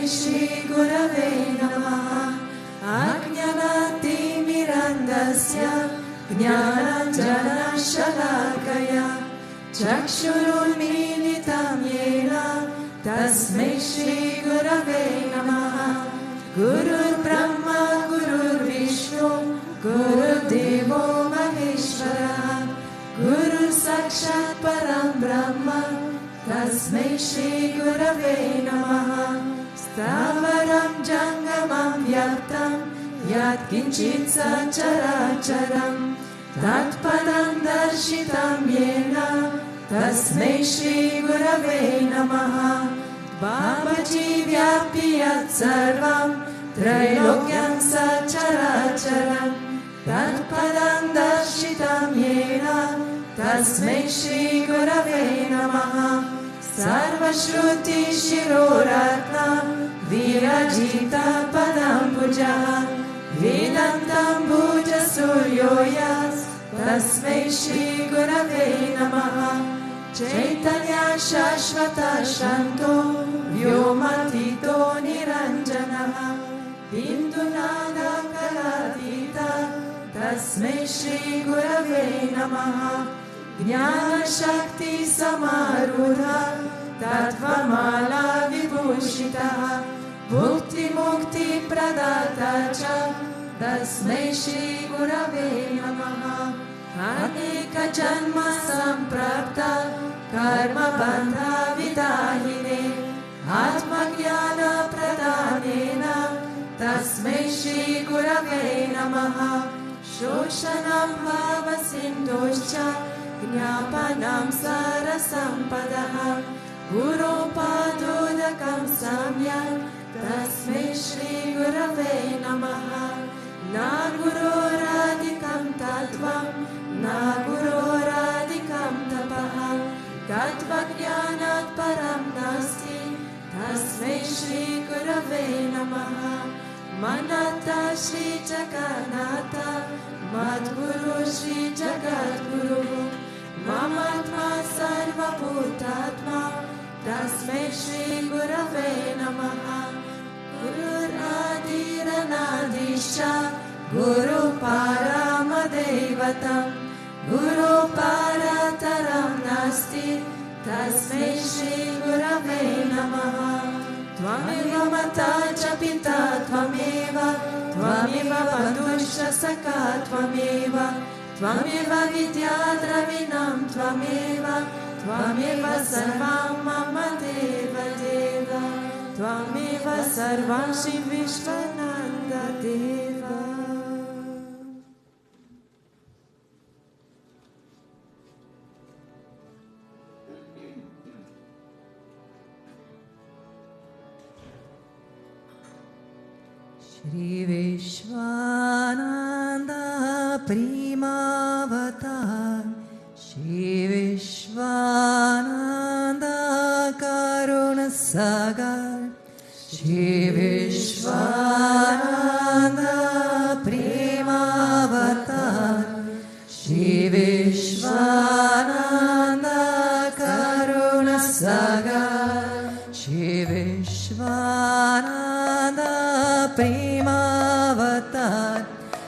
Shri Gurave Namaha. Ajnanatimirandasya Jnananjana Shalakaya Chakshurunmilitam Yena Tasmai Shri Gurave Namaha. Gurur Brahma Gurur Vishnu Guru Devo Maheshwara. Guru Sakshat Param Brahma Tasmai Shri Gurave Namaha. Stavaram Jangamam Vyaktam Yat Kinchit Sacharacharam Tatpadam Darshitam Yena Tasmai Shri Gurave Namaha. Babaji Vyapti Yat Sarvam Trailokyam Sacharacharam Tatpadam Darshitam Yena Tasmai Shri Gurave Namaha. Sarvashruti Shiroratna Virajita Padam Pujaha Vedantam Bhuja Suryoyas Tasmai Shri Gurave Namaha. Chaitanya Shashvata Shanto Vyomatito Niranjanaha Bindunada Kalatita Tasmai Shri Gurave Namaha. Jnana Shakti Samarudha Tattvamala Vibhushitaha Bhukti Mukti Pradata Cha Tasmai Shri Gurave Namaha. Aneka Janma Samprapta Karma Bandha Vidahine Atma Jnana Pradhanena Tasmai Shri Gurave Namaha. Shoshanam Bhava Sindhoscha Jnapanam Sarasampadaha Guru Padodakam Samyak Tasmai Shri Gurave Namaha. Na Guru Radhikam Tattvam Na Guru Radhikam Tapaha Tattva Jnanat Param Nasti Tasmai Shri Gurave Namaha. Manata Shri Jagannatha Madguru Shri Jagadguru Mamatma Sarva Bhutatma Tasmai Shri Gurave Namaha. Gurur Adiranadisha Guru Paramadevatam Guru Parataram Nasti Tasmai Shri Gurave Namaha. Tvameva Mata Chapita Tvameva Tvameva Padusha Saka Tvameva Tvameva Vidya Dravinam Tvameva Tvameva Sarvam Mama Deva Deva Tvameva Sarvam Sri Vishwananda Deva. Shri Vishwananda Primavatar Shri Vishwananda Karuna Sagar Shri Vishwananda Primavatar Shri Vishwananda Karuna Sagar Shri Vishwananda Primavatar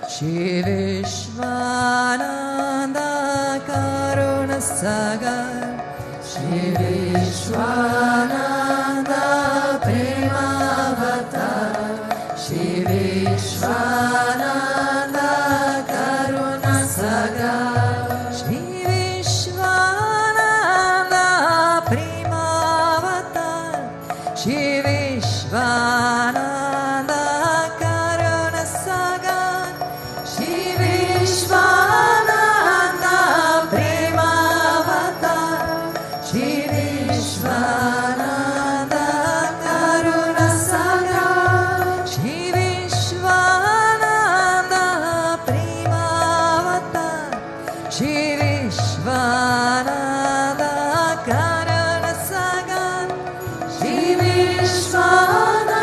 Shri Vishwananda Karuna Sagar Shri Vishwananda Primavatar Shri Vishwananda Karuna Sagar Shri Vishwananda Primavatar Shri Vishwananda Shri Vishwananda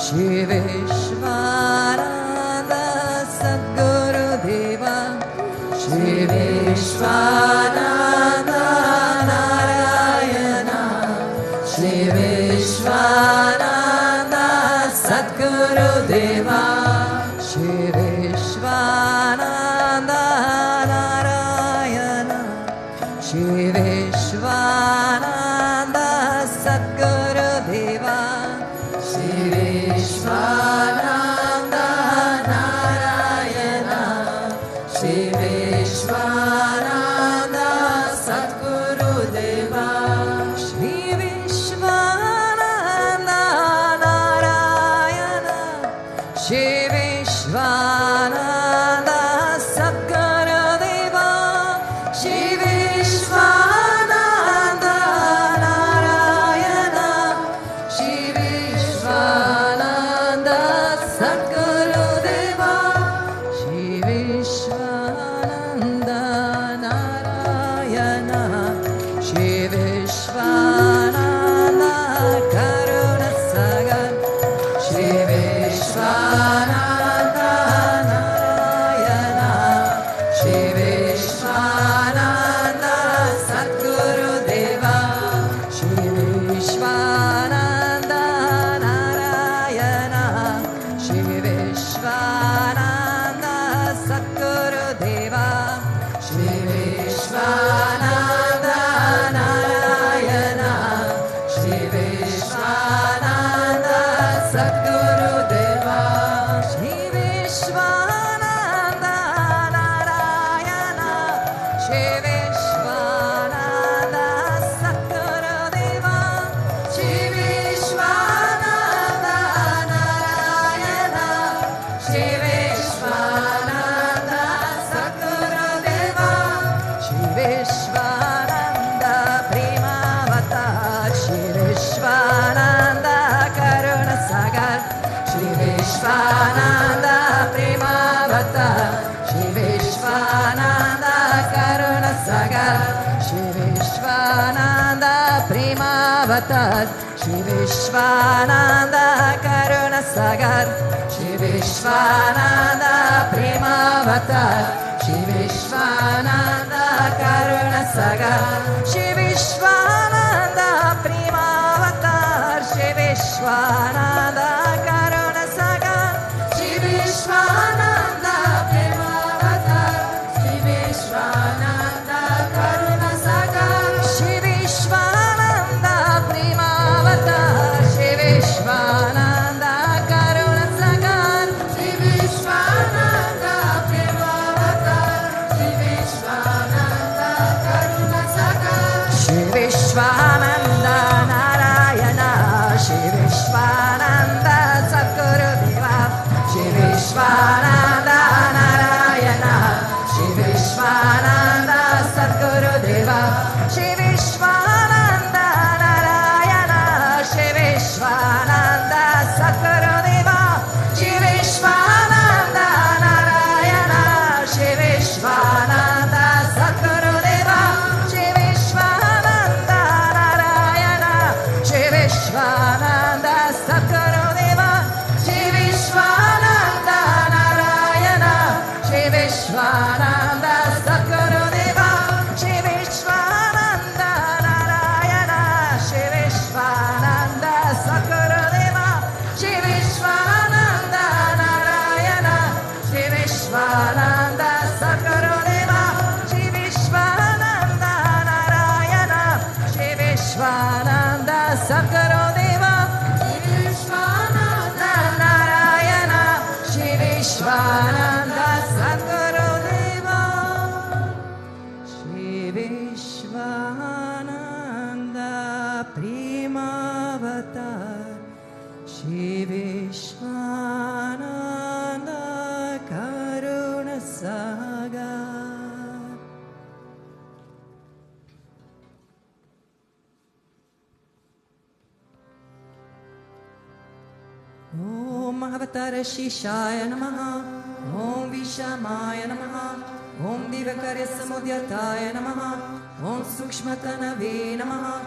Shri Vishwananda Sadguru Deva, Shri Vishwananda Narayana, Shri Vishwananda Sadguru Deva, Shri Vishwananda Narayana, Shri Vishwananda Sadguru Deva, Shri Vishwananda Narayana, Shri Vishwananda Sadguru Deva, Shri Vishwananda Narayana, Shri Vishwananda Sadguru Deva, Shri Vishwananda Narayana, Shri Vishwananda Sadguru Deva, Shri Vishwananda Narayana, Shri Vishwananda Karuna Sagar, Shri Vishwananda Narayana, Shri Vishwananda Sadguru Deva, Shri Vishwananda Narayana, Shri Vishwananda Sadguru Deva, Shri Vishwananda Narayana, Shri Vishwananda Sadguru Deva, Shri Vishwananda Narayana, Shri Vishwananda Sadguru Deva, Shri Vishwananda Narayana, Shri Vishwananda Sadguru Deva, Shri Vishwananda Primavatar, Shri Vishwananda Karuna Sagar, Shri Vishwananda Primavatar, Shri Vishwananda Karuna Sagar, Shri Vishwananda Primavatar, Shri Vishwananda Karuna Sagar, Shri Vishwananda Primavatar, Shri Vishwananda Karuna Sagar, Shri Vishwananda Primavatar, Shri Vishwananda Karuna Sagar, Shri Vishwananda Primavatar, Shri Vishwananda Karuna Sagar, Shri Vishwananda Primavatar, Shri Vishwananda Karuna Sagar, Shri Vishwananda Primavatar, Shri Vishwananda Karuna Sagar, Shri Vishwananda Narayana, Shri Vishwananda Sadguru Deva, Shri Vishwananda Narayana, Shri Vishwananda Sadguru Deva, Shri Vishwananda Narayana, Shri Vishwananda Sadguru Deva, Shri Vishwananda Narayana, Shri Vishwananda Sadguru Deva, Shri Vishwananda Narayana, Shri Vishwananda Sadguru Deva, Shri Vishwananda Narayana, Shri Vishwananda Sadguru Deva, Shri Vishwananda Narayana, Shri Vishwananda Sadguru Deva, Shri Vishwananda Narayana, Shri Vishwananda Sadguru Deva, Shri Vishwananda Narayana, Shri Vishwananda Sadguru Deva, Shri Vishwananda Narayana, Shri Vishwananda Sadguru Deva, Shri Vishwananda Primavatar, Shri Vishwananda Karuna Sagar. Om Mahavatara Shishaya Namaha, Om Vishamaya Namaha, Om Divakarya Samudyataya Namaha, Om Sukshmatanave Namaha,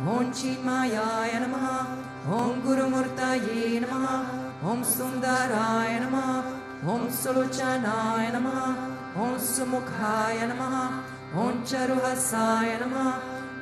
Om Chinmayaya Namaha, Om Gurumurtaye Namaha, Om Sundaraya Namaha, Om Suluchanaya Namaha, Om Sumukhaya Namaha, Om Charuhasaya Namaha,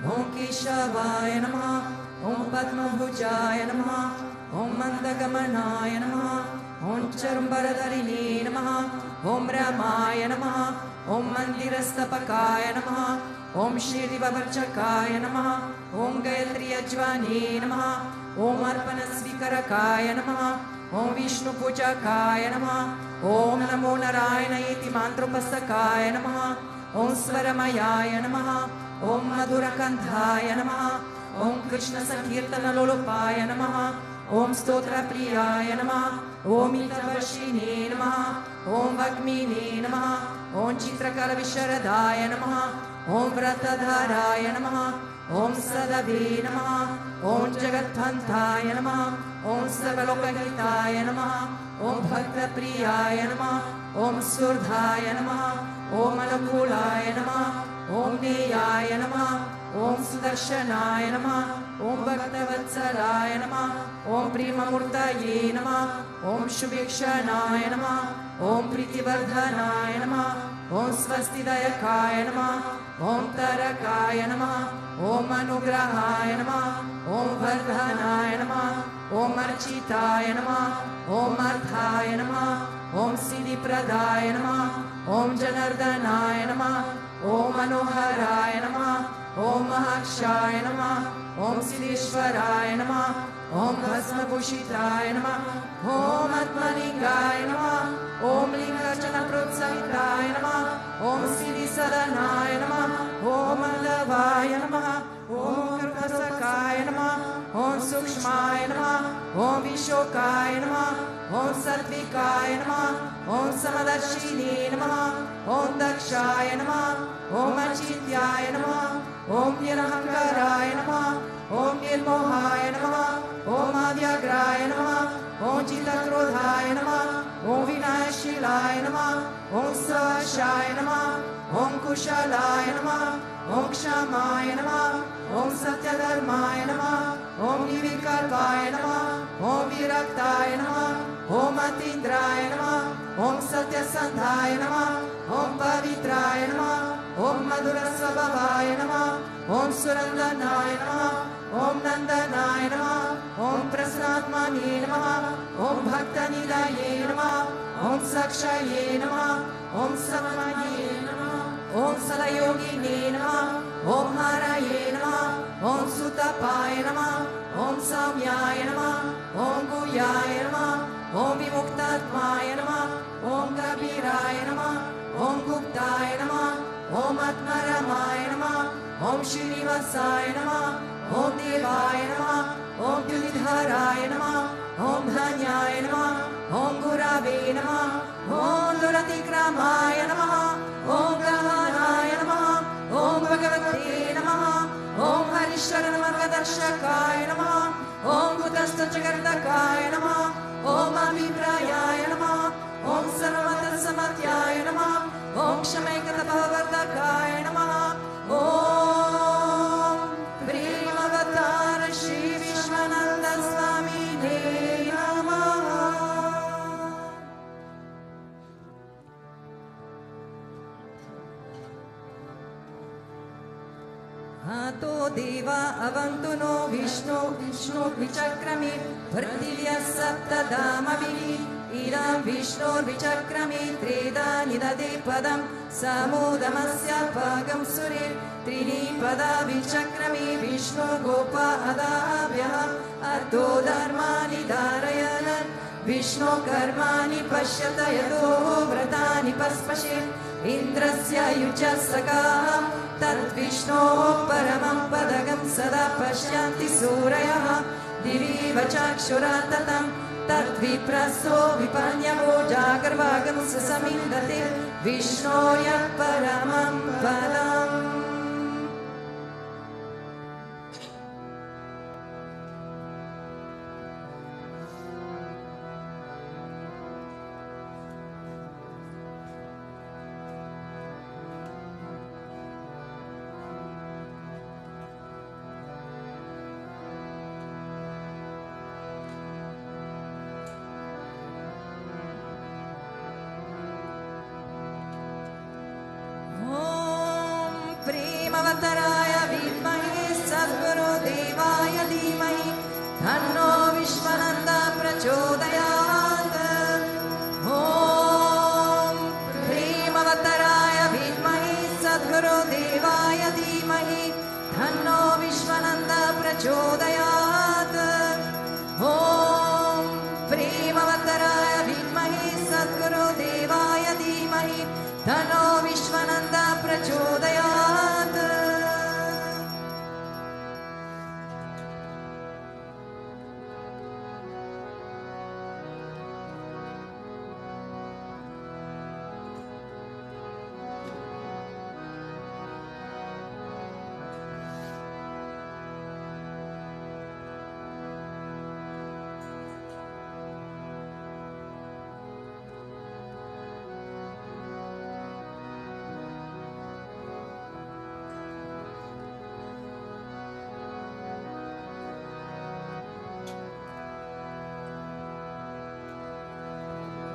Om Keshavaya Namaha, Om Padmabhujaya Namaha, Om Mandagamanaya Namaha, Om Charumbaradharini Namaha, Om Ramaya Namaha, Om Mandirastapakaya Namaha, Om Shri Bhutabhrteshwarnath Namaha, Om Gayatri Ajvani Namaha, Om Arpanasvikarakaya Namaha, Om Vishnu Pujakaya Namaha, Om Namo Narayana Iti Mantropastakaya Namaha, Om Swaramayaya Namaha, Om Madhurakandhaya Namaha, Om Krishna Sankirtana Lolopaya Namaha, Om Stotra Priyaya Namaha, Om Itavashini Namaha, Om Vakmini Namaha, Om Chitrakala Visharadaya Namaha, Om Vratadharaya Namaha, Om Sadabhi Namaha, Om Jagatthantaya Namaha, Om Savalokahitaya Namaha, Om Bhakta Priyaya Namaha, Om Surdhaya Namaha, Om Anukulaya Namaha, Om Neyaya Namaha, Om Sudarshanaya Namaha, Om Bhaktavatsalaya Namaha, Om Primamurtaye Namaha, Om Shubhikshanaya Namaha, Om Pritivardhanaya Namaha, Om Swastidayakaya Namaha, Om Tarakaya Namaha, Om Anugrahaya Namaha, Om Vardhanaya Namaha, Om Architaya Namaha, Om Arthaya Namaha, Om Siddhipradaya Namaha, Om Janardhanaya Namaha, Om Manoharaya Namaha, Om Mahakshaya Namaha, Om Siddheshwaraya Namaha, Om Bhasmabhushitaya Namaha, Om Atmalingaya Namaha, Om Lingachana Protsavitaya Namaha, Om Siddhi Sadanaya Namaha, Om Allavaya Namaha, Om Karpasakaya Namaha, Om Sukshmaya Namaha, Om Vishokaya Namaha, Om Satvikaya Namaha, Om Samadarshini Namaha, Om Dakshaya Namaha, Om Achityaya Namaha, Om Nirahankaraya Namaha, Om Nirmohaya Namaha, Om Adyagraya Namaha, Om Chitakrodhaya Namaha, Om Vinayashilaya Namaha, Om Svashaya Namaha, Om Kushalaya Namaha, Om Kshamaya Namaha, Om Satyadharmaya Namaha, Om Nivikalpaya Namaha, Om Viraktaya Namaha, Om Atindraya Namaha, Om Satyasandhaya Namaha, Om Pavitraya Namaha, Om Madhurasvabhavaya Namaha, Om Surandanaya Namaha, Om Nandanaya Namaha, Om Prasnatmani Namaha, Om Bhaktanidaye Namaha, Om Sakshaye Namaha, Om Samamaye Namaha, Om Salayogini Namaha, Om Haraye Namaha, Om Sutapaya Namaha, Om Samyaya Namaha, Om Guyaya Namaha, Om Vimuktatmaya Namaha, Om Kabiraya Namaha, Om Guptaya Namaha, Om Atmaramaya Namaha, Om Srinivasaya Namaha, Om Devaya Namaha, Om Yudhidharaya Namaha, Om Dhanyaya Namaha, Om Gurave Namaha, Om Duratikramaya Namaha, Om Gahanaya Namaha, Om Bhagavate Namaha, Om Harishvara Margadarshakaya Namaha, Om Kutastha Chakartakaya Namaha, Om Abhiprayaya Namaha, Om Sarvata Samatyaya Namaha, Om Kshamekata Bhavardakaya Namaha, Om Premavatara Shri Vishwananda Swami Namaha. Hato Deva Avantuno Vishnu Vichakrami Bhartilya Saptadamavini Iram Vishnu Vichakrami Treda Nidade Padam Samudamasya Pagam Suri Trini Pada Vichakrami Vishnu Gopa Adabhya Arto Dharmani Dharayanan Vishnu Karmani Pashyata Yato Vratani Paspashe Indrasya Yuchasaka Tat Vishnu Paramam Padagam Sada Pashyanti Suraya Divi Vachakshuratatam Tat Vipraso Vipanyamo Jagarvagam Sasamindate Vishnoya Paramam Padam. प्रेमवतराय विद्महे सद्गुरुदेवाय धीमहि तन्नो विश्वनन्द प्रचोदयात्। ॐ प्रेमवतराय विद्महे सद्गुरुदेवाय धीमहि तन्नो विश्वनन्द प्रचोदयात्। ॐ प्रेमवतराय विद्महे सद्गुरुदेवाय धीमहि तन्नो विश्वनन्द प्रचोदयात्।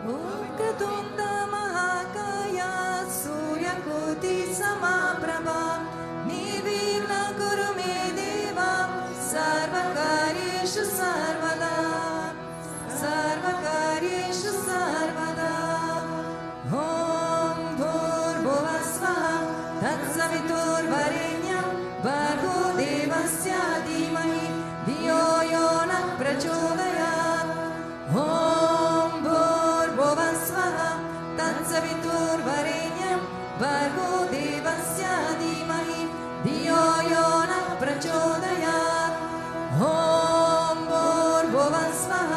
वक्रतुण्ड महाकाय सूर्यकोटि समाप्रभा निर्विघ्न कुरु मे देव सर्वकार्येषु सर्वदा सर्वकार्येषु सर्वदा। ॐ भूर्भुवः स्वः तत्सवितुर्वरेण्यं भर्गो देवस्य धीमहि धियो यो नः प्रचोदयात्। ॐ भूर्भुवः स्वः तत्सवितुर्वरेण्यं भर्गो देवस्य धीमहि धियो यो नः प्रचोदयात्। ॐ भूर्भुवः स्वः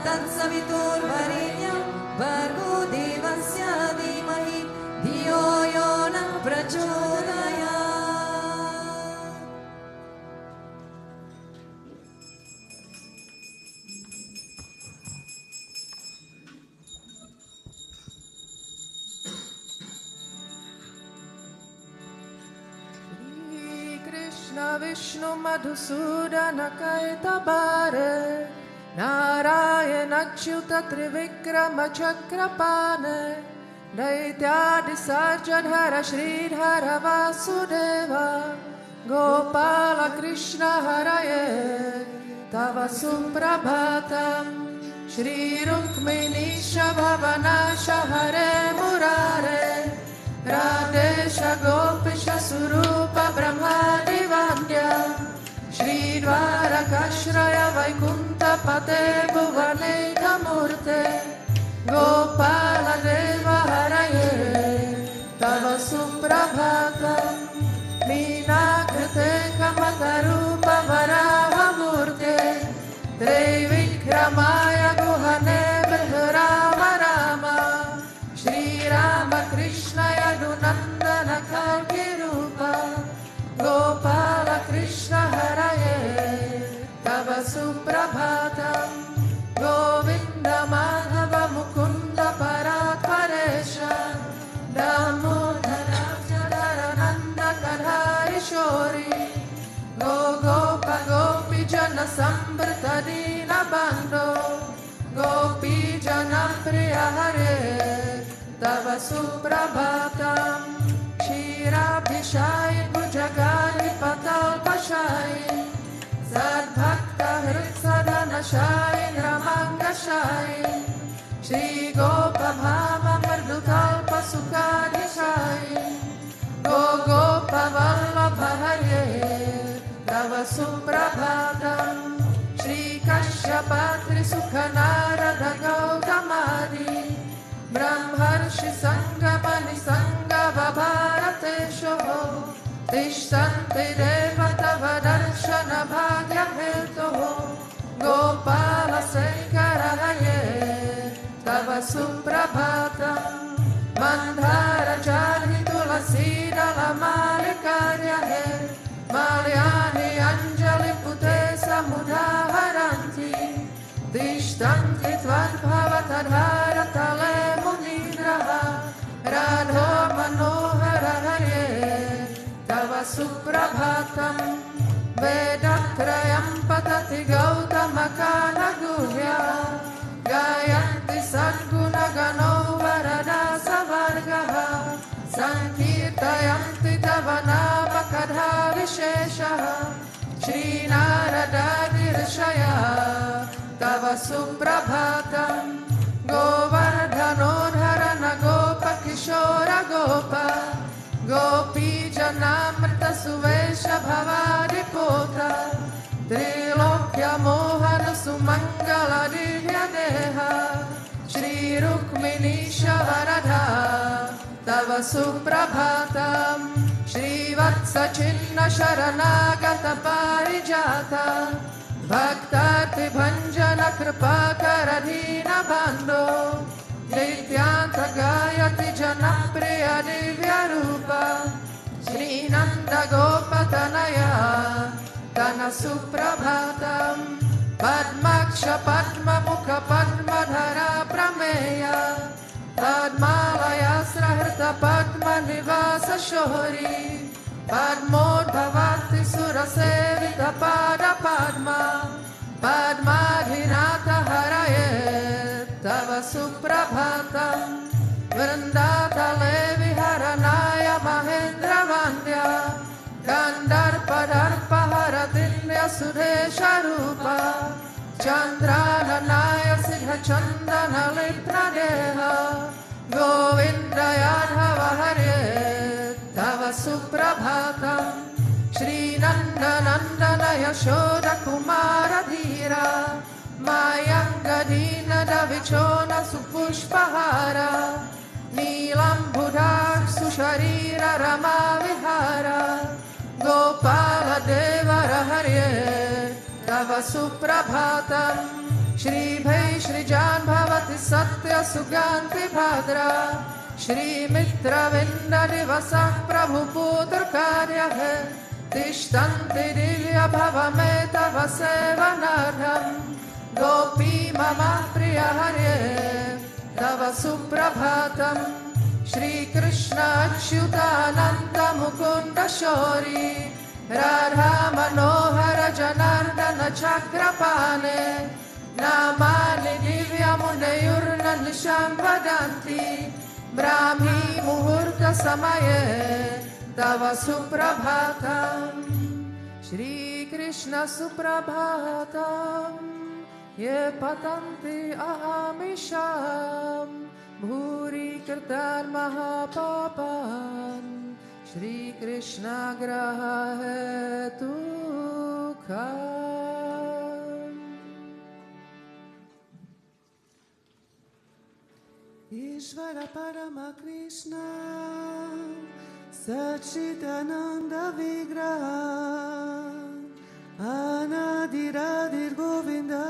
तत्सवितुर्वरेण्यं भर्गो देवस्य धीमहि धियो यो नः प्रचोदयात्। विष्णु मधुसूदन कैतबारे नारायण अच्युत त्रिविक्रम चक्रपाण दैत्यादि सर्जधर श्रीधर वासुदेव गोपाल कृष्ण हरये तव सुप्रभातम्। श्री रुक्मिणीश भवनाश हरे मुरारे राधेश गोपीश स्वरूप ब्रह्मादिवन्द्य श्रीद्वारकाश्रय वैकुण्ठपते भुवनेकमूर्ते गोपाल देव हरये तव सुप्रभातम्। मीनाकृते कमलरूप वराहमूर्ते त्रैविक्रमाय गुहने बृहराम राम श्रीराम कृष्ण यदुनन्दन काव्यरूप गोपाल कृष्ण हरये तव सुप्रभातम्। गोविन्द माधव मुकुन्द परात्परेश दामोदर नन्द कधारिशोरि गो गोप गोपी जन संवृत दीन बन्धो गोपी जन प्रिय हरे तव सुप्रभातम्। क्षीराभिषायि भुजगाधिपतल्पशायि सद्भक्त हृत्सदनशायि रमाङ्गशायि श्रीगोपभाव मृदुकल्पसुखाधिशायि गो गोपवल्लभ हरे तव सुप्रभातम्। श्रीकश्यपात्रि सुखनारद गौतमादि ब्रह्मर्षि सङ्गमनि सङ्गमभारतेषु तिष्ठन्ति देवतव दर्शन भाग्यहेतुः गोपाल शङ्कर हरे तव सुप्रभातम्। मन्दार चारि तुलसीदलमालिकार्य हे माल्यानि अञ्जलि पुते समुदाहरन्ति तिष्ठन्ति त्वद्भवतधारतले मुनीन्द्रः राधो मनोहर हरे तव सुप्रभातम्। वेदत्रयं पतति गौतमकालगुह्या गायन्ति सद्गुणगणो वरदा सवर्गः सङ्कीर्तयन्ति तव Namakadha Visheshaha Shri Narada Dirshaya Tava Suprabhatam Govardhanodharana Gopa Kishora Gopa Gopi Janamrita Suvesha Bhavadipota Trilokya Mohana Sumangala Divya Deha Shri Rukmini Shavarada Tava Suprabhatam Shri Vatsa Chinna Sharanagata Parijata Bhaktati Bhanjana Kripakaradhina Bando Nityanta Gayati Janapriya Divya Rupa Shri Nanda Gopatanaya Tana Suprabhatam Padmaksha Padma Mukha Padmadhara Prameya Padmalaya Srahrta Padma Nivasa Shohri Padmodbhavati Surasevita Pada Padma Padmadhinata Haraye Tava Suprabhatam Vrindata Levi Haranaya Mahendra Vandya Gandarpa Haratindya Sudesha Rupa Chandrananaya Siddha Chandana Lipna Deha Govinda Yadhava Hare Tava Suprabhatam Shri Nanda Nandana Yashoda Kumara Dhira Mayangadina Davichona Supushpahara Nilam Buddha Susharira Rama Vihara Gopala Devara Hare Tava Suprabhatam Shri Bhai Shri Jan Bhavati Satya Suganti Bhadra Shri Mitra Vinda Divasa Prabhu Putra Karya Hai Tishtanti Divya Bhavame Tava Sevanadham Gopi Mama Priya Hare Tava Suprabhatam Shri Krishna Achyutananda Mukunda Shori Radha Manohara Janardana Chakrapane Namani Divya Munayurna Nisham Vadanti Brahmi Muhurta Samaye Tava Suprabhatam Shri Krishna Suprabhatam Ye Patanti Ahamisham Bhuri Kirtan Mahapapan Shri Krishna Graha Hetu Kham Ishvara Parama Krishna Sachidananda Vigraha Anadiradir Govinda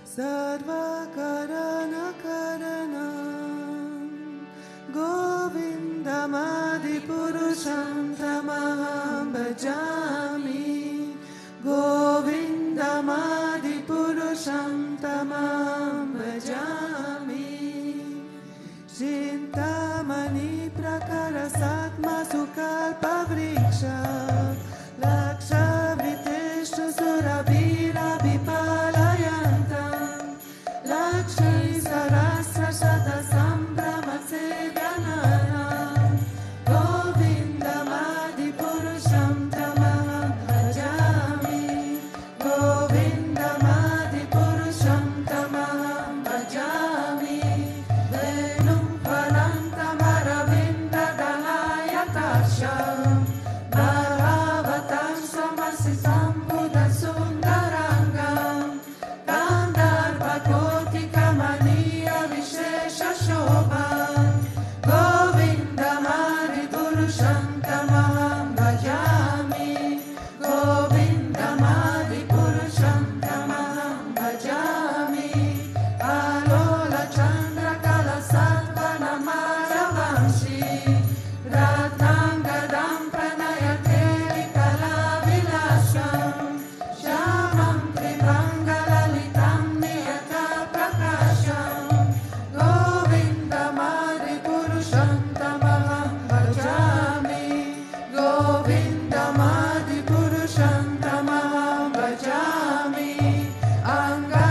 Sarva Karana Karana Govindamadi Purusham Tamaham Bhajami Govindamadi Purusham Tamaham Bhajami Chintamani Prakara Satma Sukalpa Vriksha Laksha Vriteshta Surabhira Vipalayantam Lakshmi Sarasra Shata Sambrama Sedananam Govindamadi Purusham Tamaham Bhajami Govindamadi Purusham Tamaham Bhajami Venum Phalantam Aravinda Dalayatasam Bhagavatam Samasitam Buddha Sundarangam Gandharva Koti Kamaniya Vishesha Shobha Govindamadi Purusham Tamaham Bhajami Govindamadi Purusham Tamaham Bhajami Alola Chandra Kala Sattva Namara Vanshi Ratnangadam Pranayateli Kala Vilasam Shamam Tribhangalalitam Niyata Prakasham Govindamadi Purusham Tamaham Bhajami Govindamadi Purusham Tamaham Bhajami Anga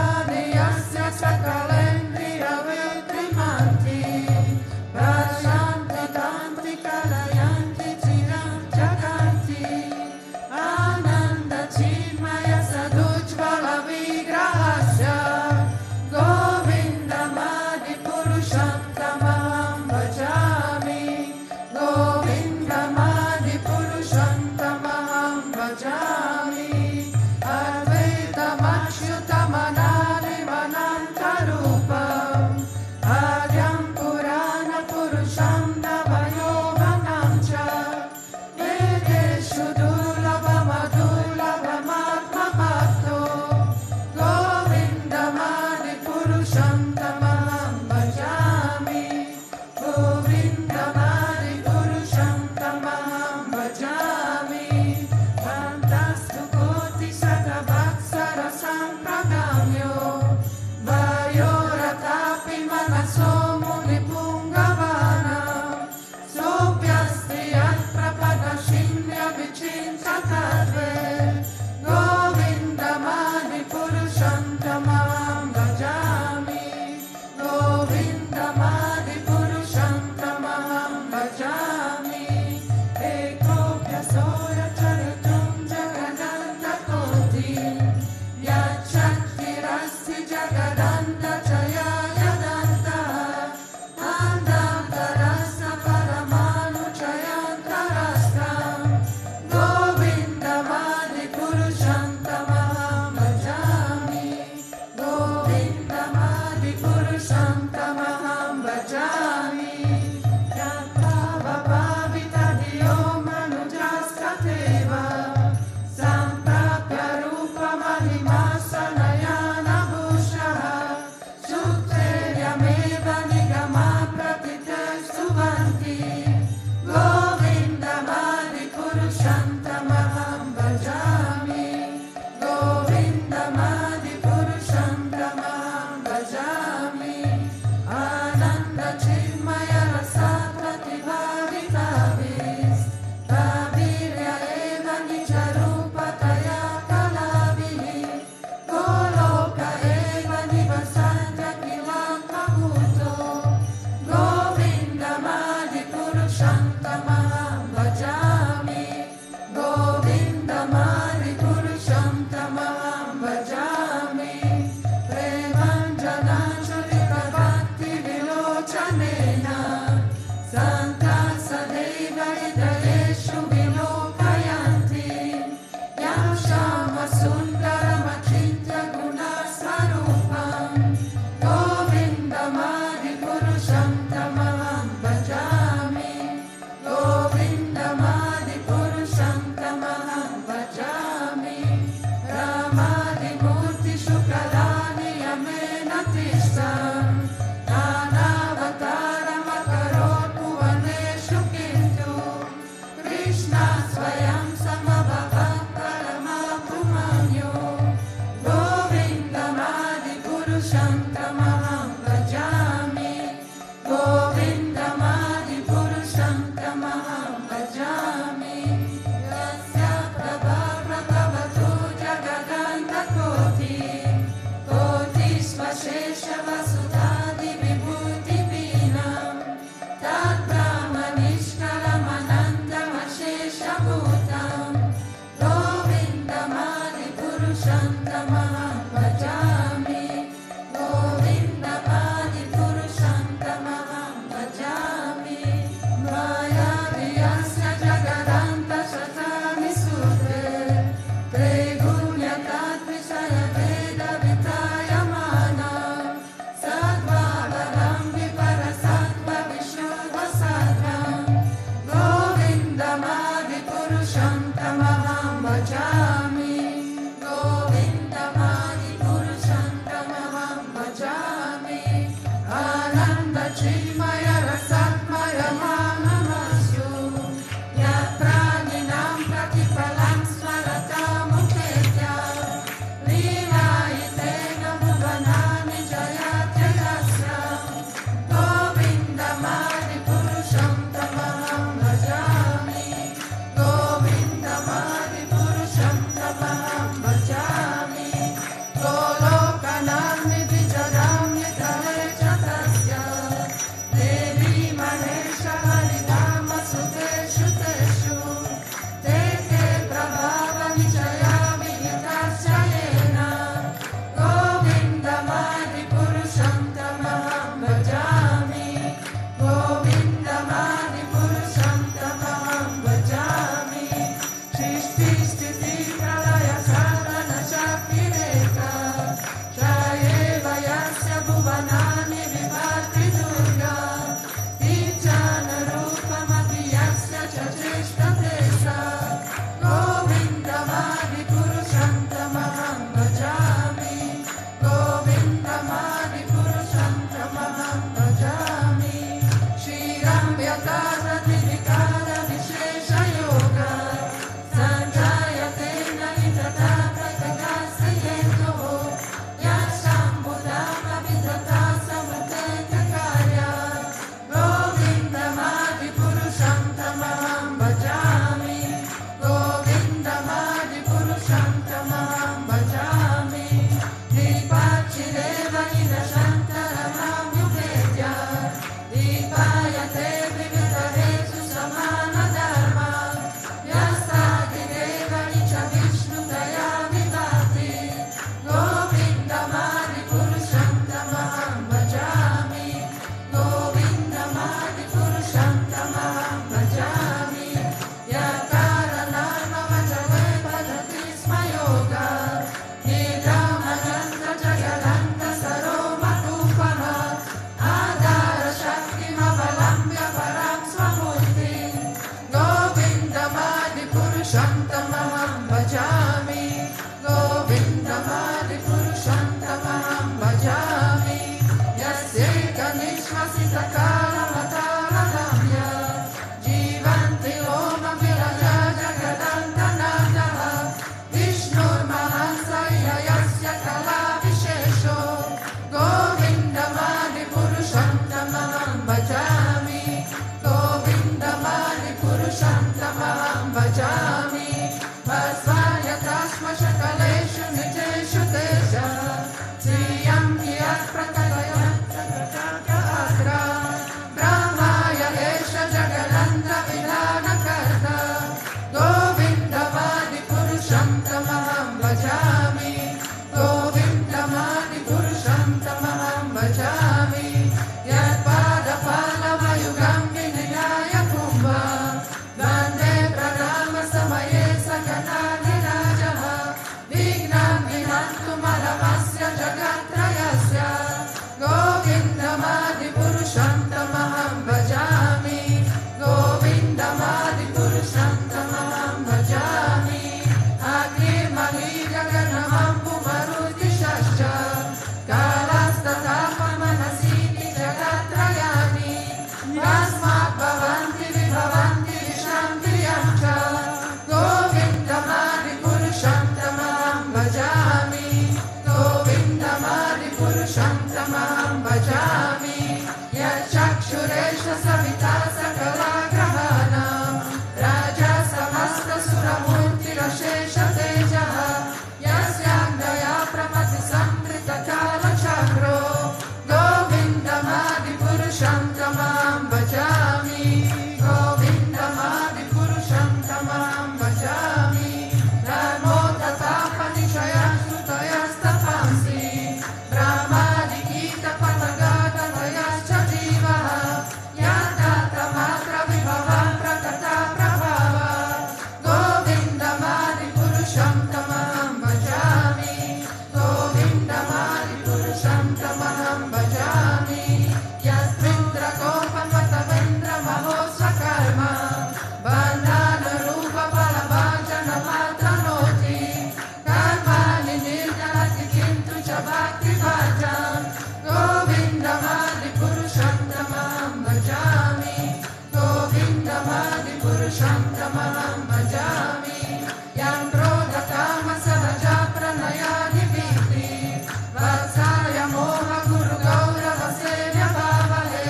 Tamaham Bhajami, Govindamadi Purusham Tamaham Bhajami, Yasya Prabha Prabhavatu Jagadanta Koti, Koti Svashesha Vasudhadi Vibhuti Vinam, Tat Brahmanishkalam Anandam Ashesha Bhutam, Govindamadi Purusham Tamaham Bhajami, Govindamadi Purusham Tamaham Bhajami, Maya Vyasya Jagadanta Shatami Sute, Pregunyatat Vishaya Veda Vitayamana, Sattva-varam Viparasattva Vishuddha Sattvam, Govindamadi Purusham Tamaham Bhajami, Govindamadi Purusham Tamaham Bhajami, Ananda Chinmaya Rasatmaya Manamastu, Yatraninam Pratipalam Smaratam Upetya, Leelaitena Bhuvanani Jayatyasya, Govindamadi Purusham Tamaham Bhajami, Govindamadi Purusham Tamaham Bhajami, Golokanami Vijaram Nitale Chatasya, Devi Manesha Haridama Suteshu Teshu, Teke Prabhava Nichaya Vihitasya Yena, Govindamadi Purusham Tamaham Bhajami, Govindamadi Purusham Tamaham Bhajami, Shrishti Sthiti Pralaya Sadhana Shakti Rekha, Jayeva Yasya Bhuvanani Vibhati Durga, Tijana Rupamati Yasya Chachishta Tesa, Govindamadi Purusham Tamaham Bhajami, Govindamadi Purusham Tamaham Bhajami, Shriram Vyakara Didikara Vishesha Yoga, Sanjayate Nalitata Pratakasi Yeto, Yasham Buddhama Vidata Samuteta Karya, Govindamadi Purusham Tamaham Bhajami, Govindamadi Purusham Tamaham Bhajami, Dipachireva Nidashantaramam Yupetya, Dipayate Vivitaresu Samana Dharma, Vyasadideva Nicha Vishnu Daya Vivati, Govindamadi Purusham Tamaham Bhajami, Govindamadi Purusham Tamaham Bhajami, Yakara Nama Vajale Padati Smayoga, Nidamananda Jagadanta Saroma Kupaha, Adara Shakti Mavalambya Param Swamurti, Govindamadi Purusham Tamaham Bhajami, Govindamadi Purusham Tamaham Bhajami, Yasyeka Nishvasita Kala Matala Lamya, Jivanti Loma Viraja Jagadanta Nadaha, Vishnur Mahansaya Yasya Kala Vishesho, Govindamadi Purusham Tamaham Bhajami, Govindamadi Purusham Tamaham Bhajami, Vasvaya Tasma Shakaleshu Niteshu Tesha, Sriyam Kiyat Prakalaya Sakrataka Adra, Brahmaya Esha Jagalanta Vidana Karta, Govindamadi Purusham Tamaham Bhajami, Govindamadi Purusham Tamaham Bhajami, Yat Pada Pallava Yugam Vinaya Kumbha, Vande Pradama Samaye Sakanani Rajaha, Vignam Vinantu Malamasya Jagatrayasya, Govindamadi Purusham Tamaham Bhajami, Govindamadi Purusham Tamaham Bhajami, Agni Mali Jaganamam Pumaruti Shasha, Kalas Purushantamaham bhajami. Yachakshuresha savita sakala grahanam. Raja samasta suramurti rashesha tejaha. Yasyangaya pramati samrita kala chakro. Govindamadi Purushantamaham bhajami. Govindamadi Purushantamaham bhajami. Namo tatapa nishaya shrutaya stapansi. Brahmadi gita patagata tayascha jivaha. Yatata matra vibhava prakata prabhava. Govindamadi Purushantamaham bhajami. Govindamadi Purushantamaham bhajami. Yasvindra gopamata vendra mahosva karma. Bandhana rupa palabhajana matanoti. Karmani nirjanati kintu cha bhakti bhajan. Govindamadi Purushantamaham bhajami. Govindamadi Purushantamaham bhajami. Yam krodha kama savaja pranayani viti. Vatsaya moha guru gaurava sevya bhavahe.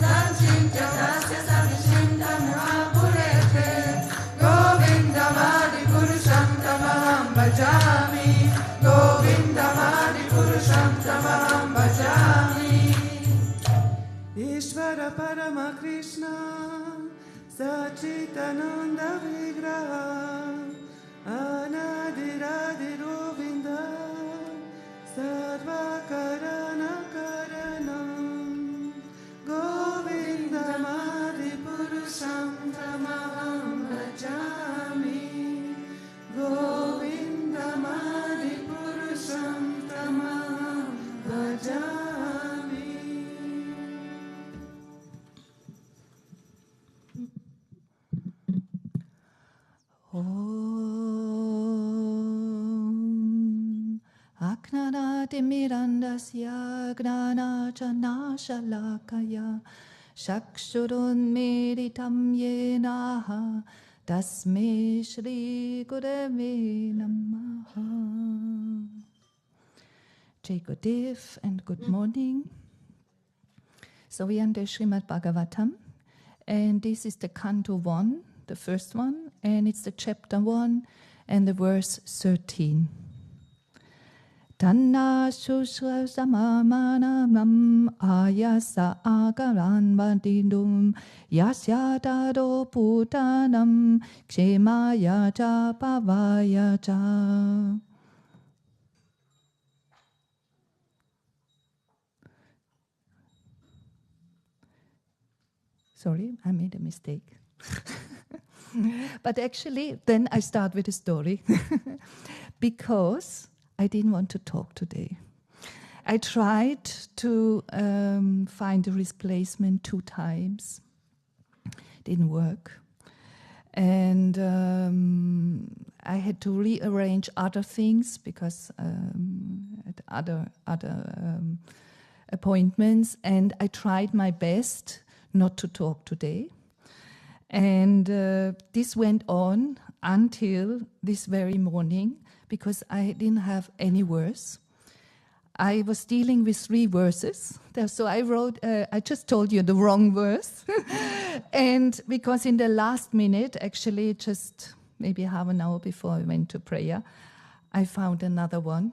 Sanchintya tasya savishinta mahapurete. Govindamadi Purushantamaham bhajami. Govindamadi Purushantamaham bhajami. Ishvara Parama Krishna Sachitananda Vigraha Anadiradi Govinda Sarva Karana Karanam Govindamadi Purushantamaham bhajami. Govindamadi Purushantamaham bhajami. Om Aknanati Mirandasya Gnana Shalakaya Shakshurun Meditam Yenaha Tasme Shri Gurave Namaha. Jai Gurudev and good morning. So we are in the Srimad Bhagavatam, and this is the Canto 1, the first one, and it's the chapter 1 and the verse 13. Tanna shusra samamanam ayasa agaran bandindum yasya tado putanam kshemaya cha pavaya cha. Sorry, I made a mistake. But actually, then I start with a story. Because I didn't want to talk today. I tried to find a replacement 2 times. Didn't work. And I had to rearrange other things because at other appointments. And I tried my best not to talk today. And this went on until this very morning, because I didn't have any verse. I was dealing with 3 verses. So I wrote, I just told you the wrong verse. And because in the last minute, actually just maybe half an hour before I went to prayer, I found another one.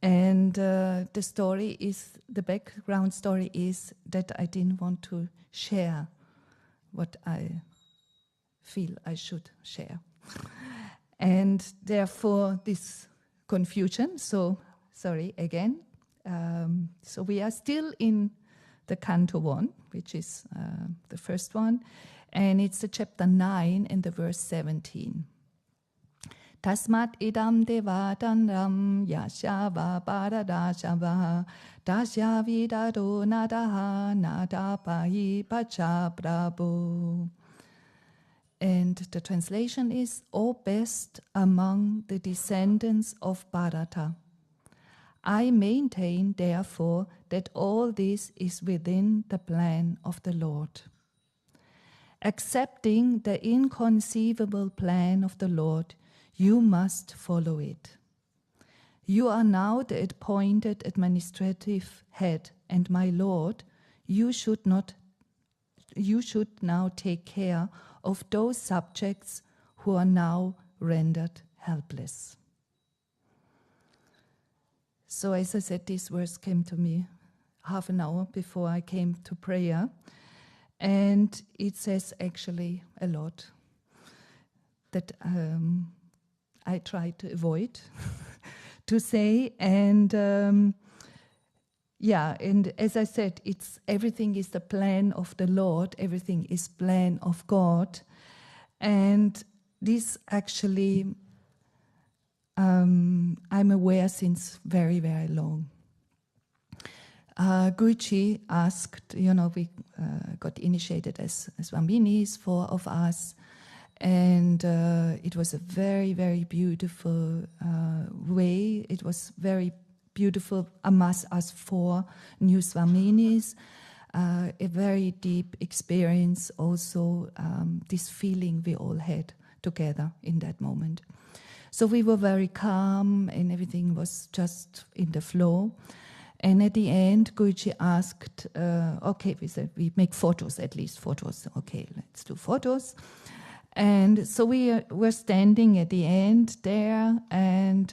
And the story is, the background story is that I didn't want to share what I feel I should share. And therefore this confusion, so sorry again. So we are still in the Canto 1, which is the first one, and it's the chapter 9 and the verse 17. Tasmat idam devatandam yashava paradashava dasya vidado nadaha nadapahi pacha prabhu. And the translation is, O best among the descendants of Bharata, I maintain, therefore, that all this is within the plan of the Lord. Accepting the inconceivable plan of the Lord, you must follow it. You are now the appointed administrative head, and my lord, you should now take care of those subjects who are now rendered helpless. So as I said, this verse came to me half an hour before I came to prayer, and it says actually a lot that I try to avoid to say, and and as I said, it's everything is the plan of the Lord, everything is plan of God, and this actually I'm aware since very, very long. Guruji asked, we got initiated as Swaminis, 4 of us, and it was a very, very beautiful way. It was very beautiful amongst us 4 new Swaminis, a very deep experience also, this feeling we all had together in that moment. So we were very calm and everything was just in the flow. And at the end, Guruji asked, okay, we said, we make photos, at least photos. Okay, let's do photos. And so we were standing at the end there, and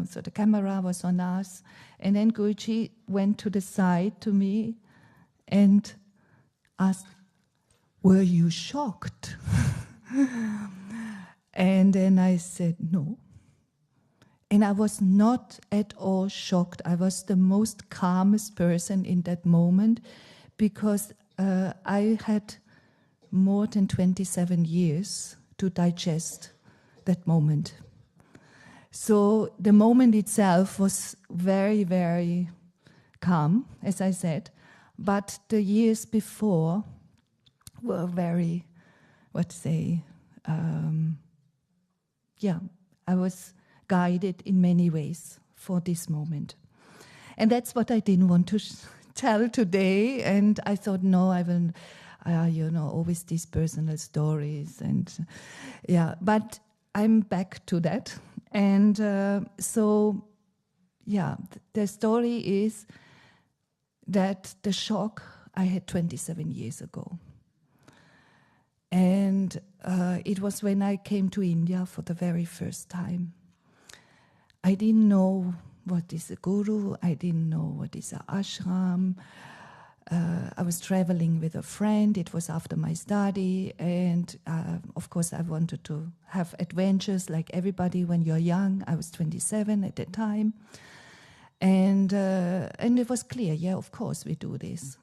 so the camera was on us. And then Guruji went to the side to me and asked, were you shocked? And then I said, no. And I was not at all shocked. I was the most calmest person in that moment, because I had more than 27 years to digest that moment. So the moment itself was very, very calm, as I said, but the years before were very, I was guided in many ways for this moment. And that's what I didn't want to tell today. And I thought, no, I will, always these personal stories. And but I'm back to that. And the story is that the shock I had 27 years ago. And it was when I came to India for the very first time. I didn't know what is a guru. I didn't know what is an ashram. I was traveling with a friend. It was after my study. And of course, I wanted to have adventures like everybody when you're young. I was 27 at that time. And it was clear, of course, we do this.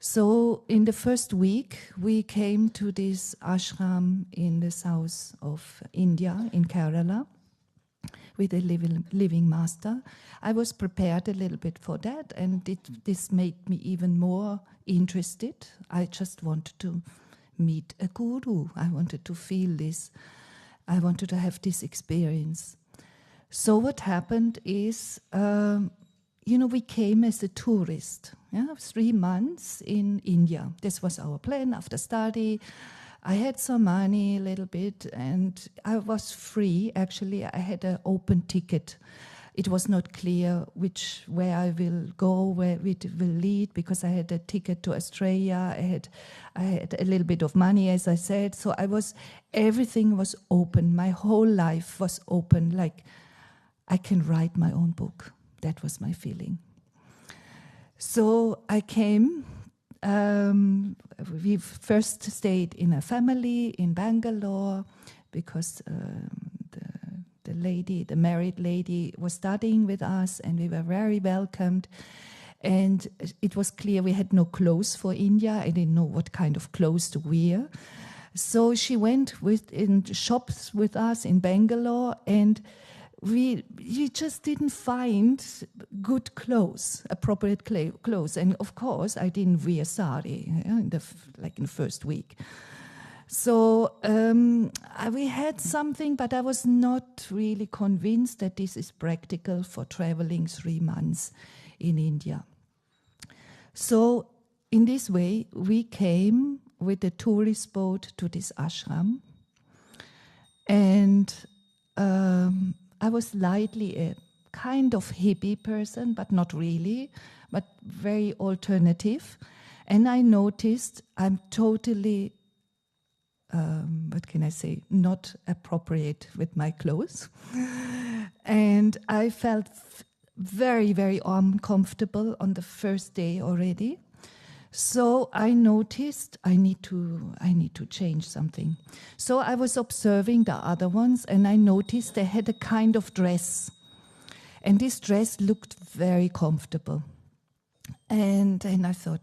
So in the first week, we came to this ashram in the south of India, in Kerala, with a living master. I was prepared a little bit for that, and this made me even more interested. I just wanted to meet a guru. I wanted to feel this. I wanted to have this experience. So what happened is, we came as a tourist, 3 months in India. This was our plan after study. I had some money, a little bit, and I was free. Actually, I had an open ticket. It was not clear where I will go, where it will lead, because I had a ticket to Australia. I had a little bit of money, as I said. So everything was open. My whole life was open. Like I can write my own book. That was my feeling. So I came. We first stayed in a family in Bangalore, because the married lady was studying with us, and we were very welcomed. And it was clear we had no clothes for India. I didn't know what kind of clothes to wear. So she went in shops with us in Bangalore, and we just didn't find good clothes, appropriate clothes. And of course, I didn't wear sari in the first week. So we had something, but I was not really convinced that this is practical for traveling 3 months in India. So in this way, we came with a tourist boat to this ashram. And I was lightly kind of hippie person, but not really, but very alternative. And I noticed I'm totally, what can I say, not appropriate with my clothes. And I felt very, very uncomfortable on the first day already. So I noticed I need to change something. So I was observing the other ones, and I noticed they had a kind of dress. And this dress looked very comfortable. And then I thought,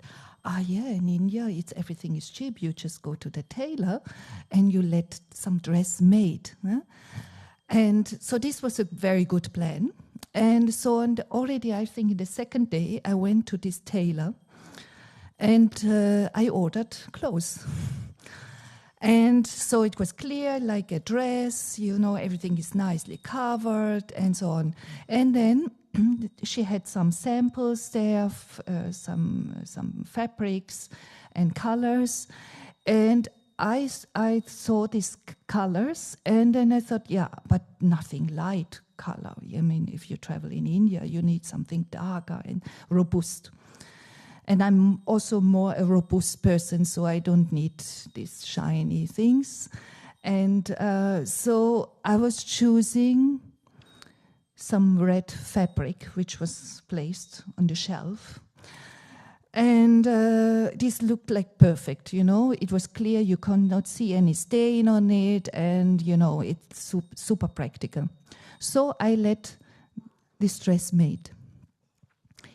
yeah, in India, everything is cheap. You just go to the tailor and you let some dress made. Huh? And so this was a very good plan. And so already, I think, in the second day, I went to this tailor and I ordered clothes. And so it was clear, like a dress, everything is nicely covered and so on. And then she had some samples there, some fabrics and colors. And I saw these colors, and then I thought, yeah, but nothing light color. I mean, if you travel in India, you need something darker and robust. And I'm also more a robust person, so I don't need these shiny things. And so I was choosing some red fabric, which was placed on the shelf. And this looked like perfect, It was clear, you could not see any stain on it, and, it's super practical. So I let this dress made.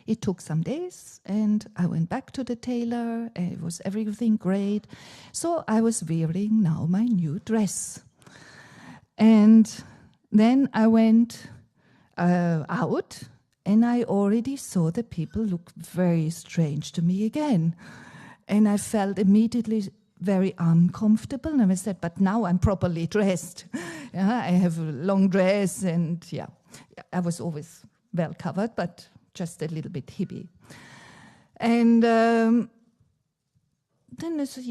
It took some days, and I went back to the tailor, and it was everything great. So I was wearing now my new dress. And then I went out, and I already saw the people look very strange to me again. And I felt immediately very uncomfortable. And I said, but now I'm properly dressed. Yeah, I have a long dress, and I was always well covered, but just a little bit hippie. And then I said,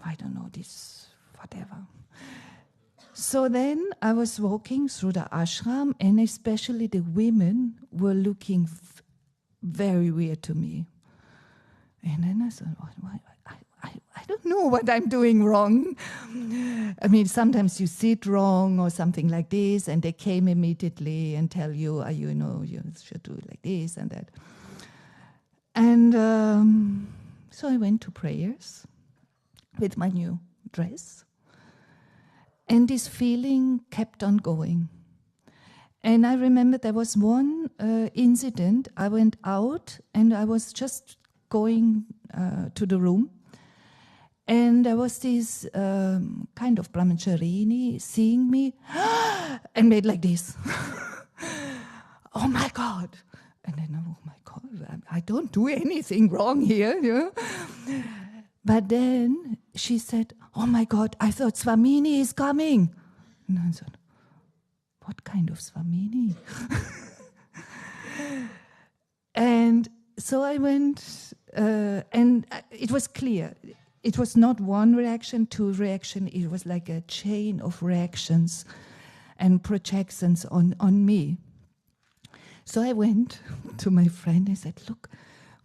I don't know, this, whatever. So then I was walking through the ashram, and especially the women were looking very weird to me. And then I thought, I don't know what I'm doing wrong. I mean, sometimes you sit wrong or something like this, and they came immediately and tell you, you should do it like this and that. And so I went to prayers with my new dress. And this feeling kept on going. And I remember there was one incident. I went out, and I was just going to the room. And there was this kind of brahmacharini seeing me and made like this. Oh my God. And then, oh my God, I don't do anything wrong here. But then she said, oh my God, I thought Swamini is coming. And I said, what kind of Swamini? And so I went, and it was clear. It was not one reaction, two reaction. It was like a chain of reactions and projections on me. So I went to my friend and said, look,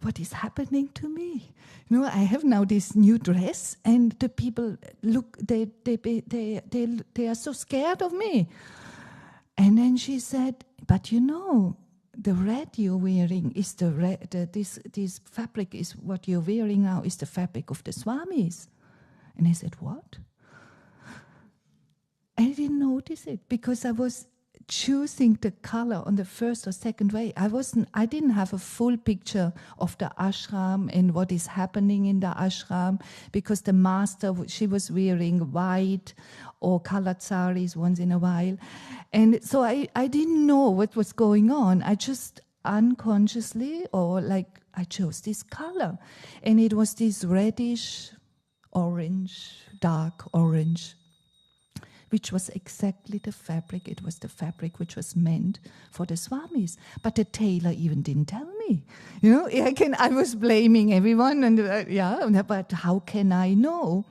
what is happening to me? I have now this new dress, and the people look, they are so scared of me. And then she said, but the red you're wearing is the red. This fabric is what you're wearing now is the fabric of the Swamis. And I said, what? I didn't notice it because I was choosing the color on the first or second way. I didn't have a full picture of the ashram and what is happening in the ashram, because the master, she was wearing white or colored saris once in a while. And so I didn't know what was going on. I just unconsciously, I chose this color. And it was this reddish orange, dark orange, which was exactly the fabric. It was the fabric which was meant for the Swamis. But the tailor even didn't tell me. I was blaming everyone, but how can I know?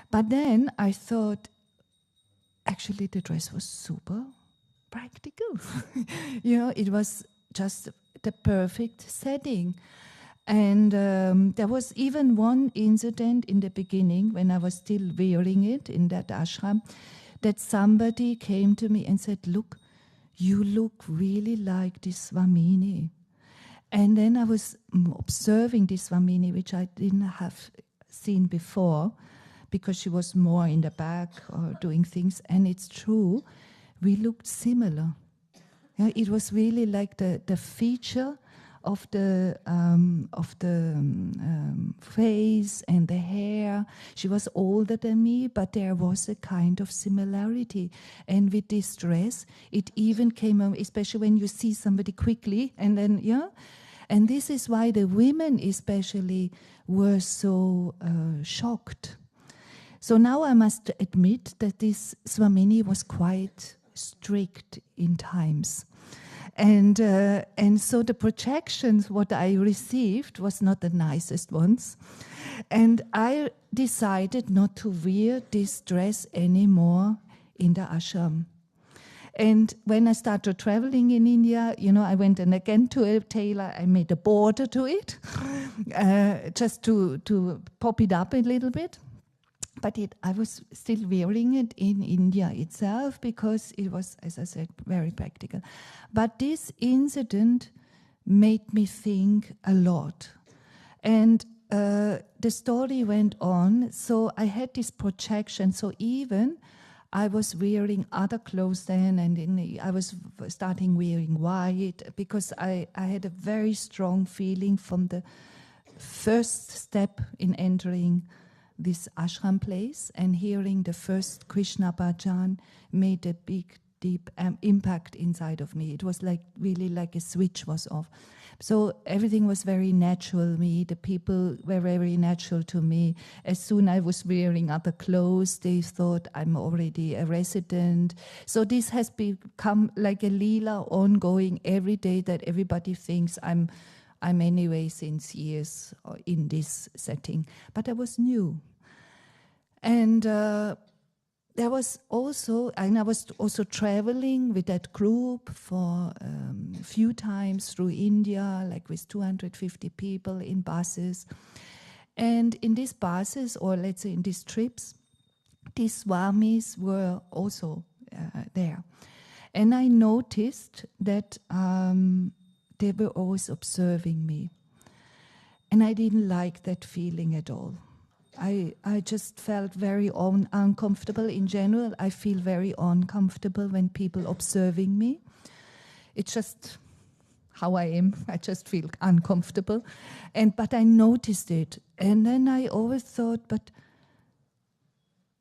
But then I thought, actually the dress was super practical. You know, it was just the perfect setting. And there was even one incident in the beginning when I was still wearing it in that ashram, that somebody came to me and said, "Look, you look really like this Swamini." And then I was observing this Swamini, which I didn't have seen before, because she was more in the back or doing things. And it's true, we looked similar. Yeah, it was really like the feature of the face and the hair. She was older than me, but there was a kind of similarity. And with this dress, it even came, especially when you see somebody quickly, and then, yeah. And this is why the women especially were so shocked. So now I must admit that this Swamini was quite strict in times. And so the projections, what I received, was not the nicest ones. And I decided not to wear this dress anymore in the ashram. And when I started traveling in India, you know, I went and again to a tailor. I made a border to it, just to pop it up a little bit. But I was still wearing it in India itself because it was, as I said, very practical. But this incident made me think a lot. And the story went on. So I had this projection. So even I was wearing other clothes then, and I was starting wearing white because I had a very strong feeling from the first step in entering this ashram place, and hearing the first Krishna bhajan made a big, deep impact inside of me. It was like really like a switch was off. So everything was very natural. The people were very natural to me. As soon as I was wearing other clothes, they thought I'm already a resident. So this has become like a lila ongoing every day, that everybody thinks I'm anyway since years in this setting. But I was new. And there was also, and I was also traveling with that group for a few times through India, like with 250 people in buses. And in these buses, or let's say in these trips, these swamis were also there. And I noticed that they were always observing me. And I didn't like that feeling at all. I just felt very uncomfortable in general. I feel very uncomfortable when people observing me. It's just how I am. I just feel uncomfortable. But I noticed it. And then I always thought, but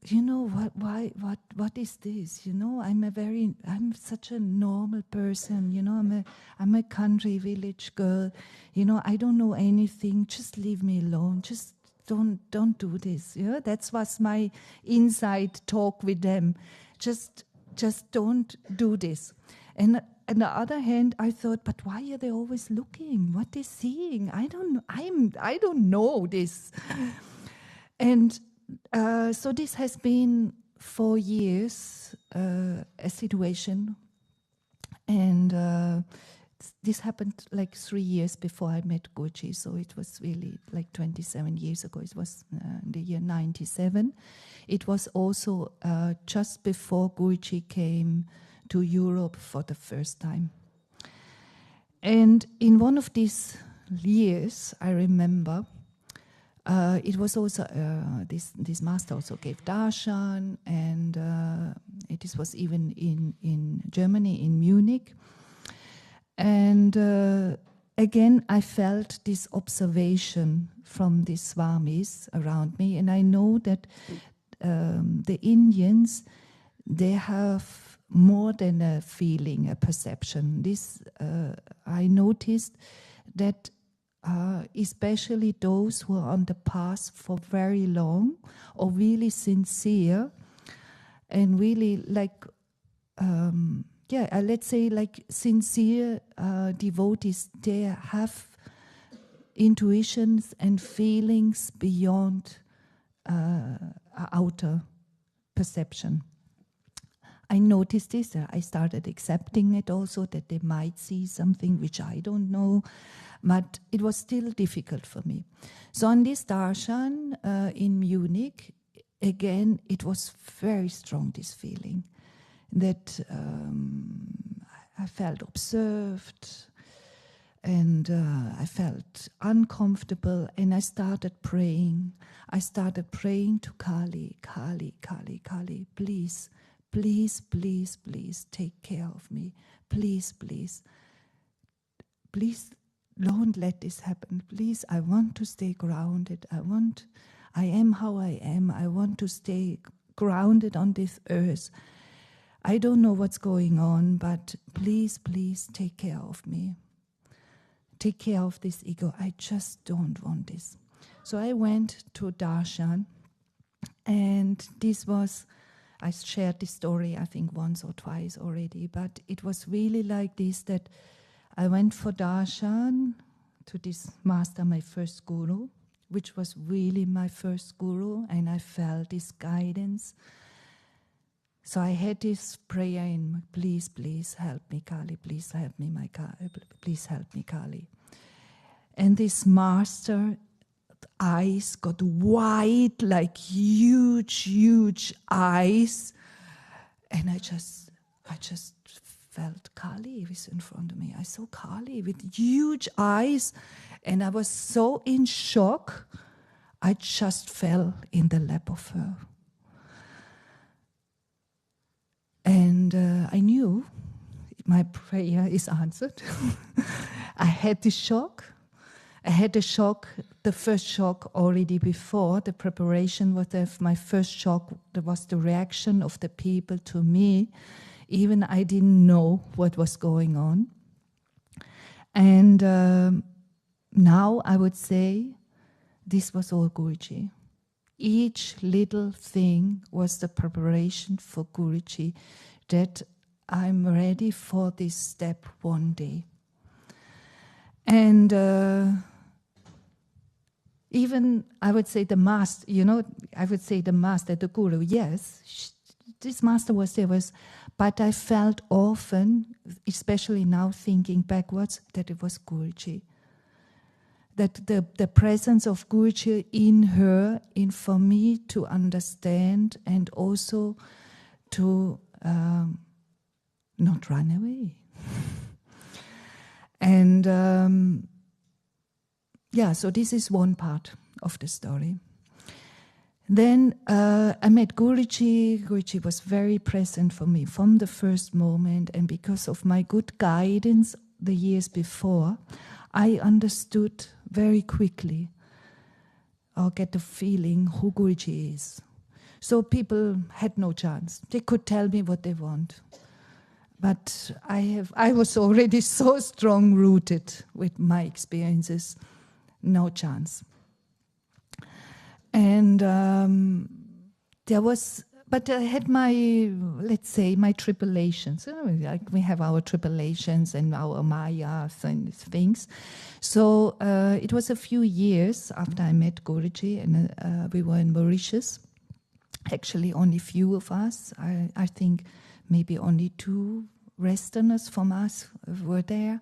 you know, what is this? You know, I'm such a normal person. You know, I'm a country village girl. You know, I don't know anything. Just leave me alone. Just don't do this. Yeah, that was my inside talk with them. Just don't do this. And on the other hand, I thought, but why are they always looking? What they seeing? I don't know. I don't know this. And so this has been 4 years a situation, and this happened like 3 years before I met Guruji. So it was really like 27 years ago. It was the year 97. It was also just before Guruji came to Europe for the first time. And in one of these years, I remember, it was also, this master also gave Darshan, and this was even in Germany, in Munich. And again, I felt this observation from these swamis around me. And I know that the Indians, they have more than a feeling, a perception. I noticed that especially those who are on the path for very long, or really sincere, and really like, let's say like sincere devotees, they have intuitions and feelings beyond outer perception. I noticed this. I started accepting it also, that they might see something which I don't know. But it was still difficult for me. So on this Darshan in Munich, again, it was very strong, this feeling that I felt observed and I felt uncomfortable, and I started praying. I started praying to Kali, Kali, Kali, Kali, please, please, please, please take care of me. Please, please. Please don't let this happen. Please, I want to stay grounded. I am how I am. I want to stay grounded on this earth. I don't know what's going on, but please, please take care of me. Take care of this ego. I just don't want this. So I went to Darshan, and this was, I shared this story I think once or twice already, but it was really like this, that I went for Darshan to this master, my first guru, which was really my first guru, and I felt this guidance. So I had this prayer in, please, please help me, Kali, please help me, please help me, Kali. And this master eyes got wide, like huge, huge eyes, and I just felt Kali was in front of me. I saw Kali with huge eyes, and I was so in shock, I just fell in the lap of her. And I knew my prayer is answered. I had this shock. I had the first shock already before. The preparation was my first shock. There was the reaction of the people to me. Even I didn't know what was going on. And now I would say this was all Guruji. Each little thing was the preparation for Guruji, that I'm ready for this step one day. And even I would say the master, the Guru, yes, this master was there, but I felt often, especially now thinking backwards, that it was Guruji. That the presence of Guruji in her, for me to understand and also to not run away. And so this is one part of the story. Then I met Guruji. Guruji was very present for me from the first moment, and because of my good guidance the years before, I understood very quickly or get the feeling who Guruji is. So people had no chance. They could tell me what they want. But I was already so strong-rooted with my experiences. No chance. And but I had my tribulations. Like we have our tribulations and our mayas and things. So it was a few years after I met Guruji, and we were in Mauritius. Actually, only few of us. I think maybe only 2 Westerners from us were there.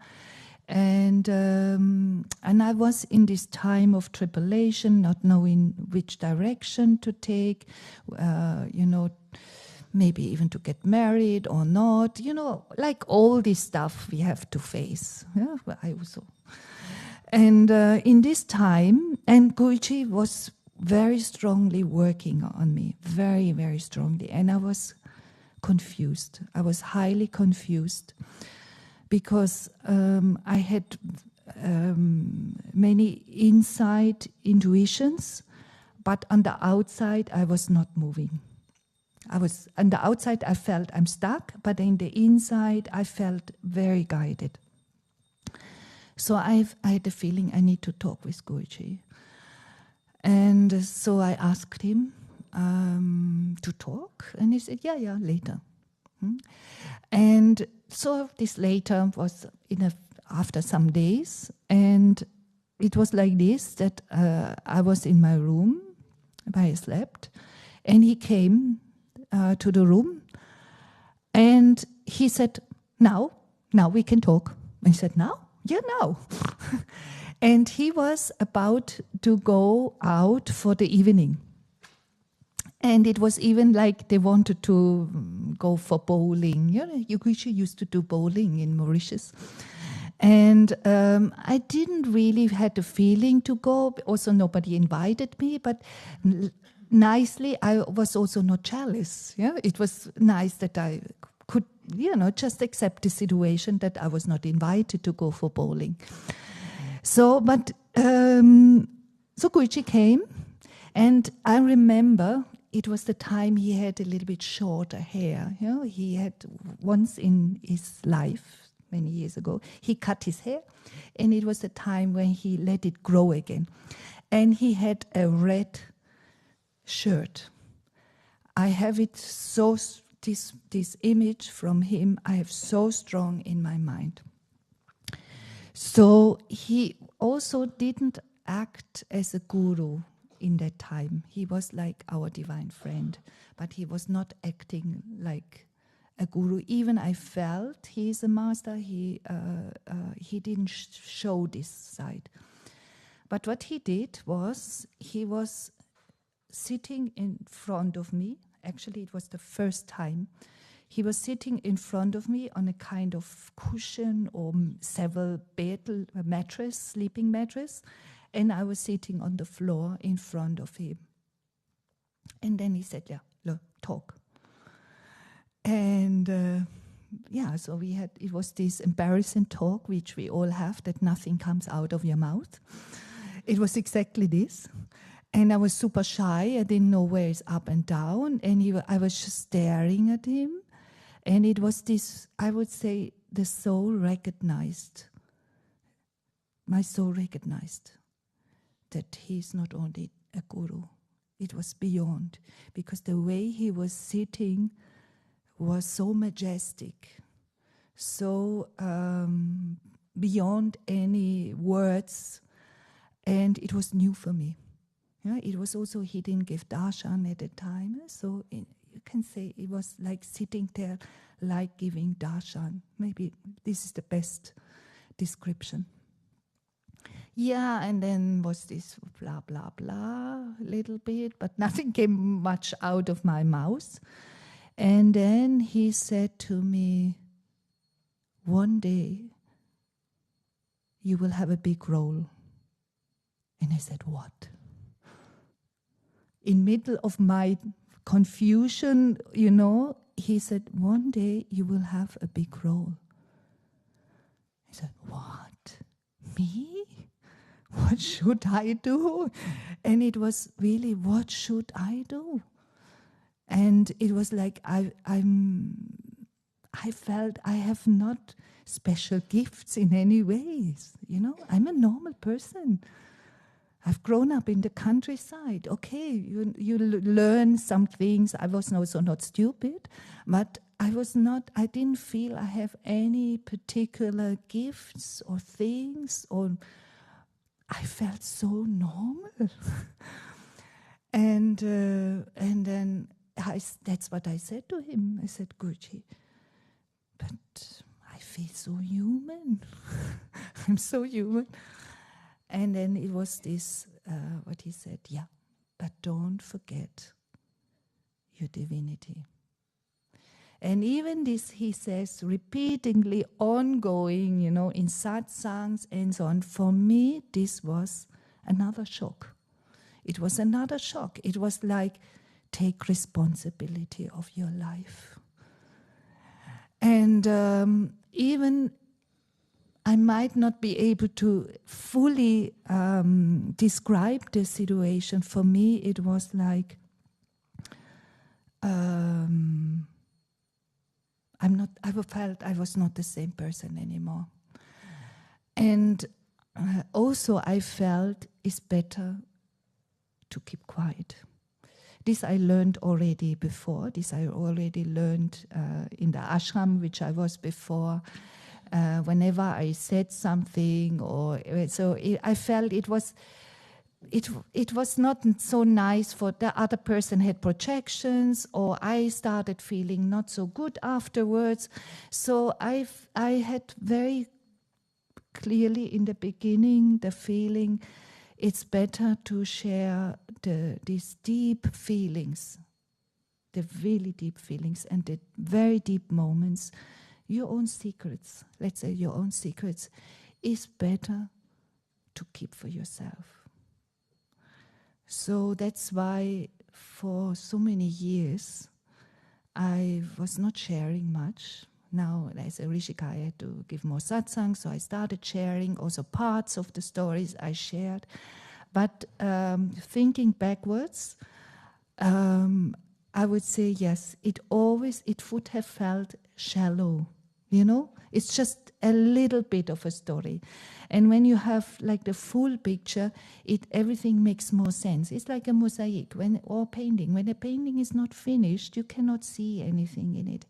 And I was in this time of tribulation, not knowing which direction to take, maybe even to get married or not, like all this stuff we have to face. Yeah, I also. And in this time, and Guruji was very strongly working on me, very, very strongly. And I was confused. I was highly confused. Because I had many inside intuitions, but on the outside I was not moving. On the outside I felt I'm stuck, but in the inside I felt very guided. So I had the feeling I need to talk with Guruji. And so I asked him to talk, and he said, yeah, later. And so this later was after some days, and it was like this, that I was in my room where I slept, and he came to the room, And he said, now we can talk. I said, now? Yeah, now. And he was about to go out for the evening. And it was even like they wanted to go for bowling. You know, Yoguchi used to do bowling in Mauritius. And I didn't really had the feeling to go. Also, nobody invited me. But nicely, I was also not jealous. Yeah, it was nice that I could, just accept the situation that I was not invited to go for bowling. So, but so Guichi came, and I remember it was the time he had a little bit shorter hair. You know, he had once in his life, many years ago, he cut his hair, and it was the time when he let it grow again. And he had a red shirt. I have it so, this image from him, I have so strong in my mind. So he also didn't act as a guru in that time. He was like our divine friend, but he was not acting like a guru. Even I felt he's a master, he didn't show this side. But what he did was, he was sitting in front of me. Actually, it was the first time. He was sitting in front of me on a kind of cushion or several mattress, sleeping mattress, and I was sitting on the floor in front of him. And then he said, yeah, look, talk. And so it was this embarrassing talk, which we all have, that nothing comes out of your mouth. It was exactly this. And I was super shy. I didn't know where it's up and down. And I was just staring at him. And it was this, I would say, the soul recognized, my soul recognized that he's not only a guru. It was beyond, because the way he was sitting was so majestic, so beyond any words, and it was new for me. Yeah, it was also, he didn't give darshan at the time, so you can say it was like sitting there, like giving darshan. Maybe this is the best description. Yeah, and then was this blah, blah, blah, little bit, but nothing came much out of my mouth. And then he said to me, one day you will have a big role. And I said, what? In middle of my confusion, he said, one day you will have a big role. I said, what? Me? What should I do? And it was really, what should I do? And it was like, I felt I have not special gifts in any ways. I'm a normal person. I've grown up in the countryside. Okay, you learn some things. I was also not stupid, but I didn't feel I have any particular gifts or things, or I felt so normal. And then that's what I said to him. I said, Guruji, but I feel so human. I'm so human. And then it was this, what he said, yeah, but don't forget your divinity. And even this, he says, repeatedly ongoing, in satsangs and so on. For me, this was another shock. It was another shock. It was like, take responsibility of your life. And even I might not be able to fully describe the situation. For me, it was like, I felt I was not the same person anymore. And also I felt it's better to keep quiet. This I learned already before. This I already learned in the ashram, which I was before. Whenever I said something, I felt it was it was not so nice for the other person had projections, or I started feeling not so good afterwards. So I had very clearly in the beginning the feeling it's better to share these deep feelings, the really deep feelings and the very deep moments, your own secrets, let's say your own secrets, is better to keep for yourself. So that's why for so many years I was not sharing much. Now, as a Rishika, I had to give more satsang, so I started sharing also parts of the stories I shared. But thinking backwards, I would say yes, it would have felt shallow, you know? It's just a little bit of a story. And when you have like the full picture, everything makes more sense. It's like a mosaic or painting. When a painting is not finished, you cannot see anything in it.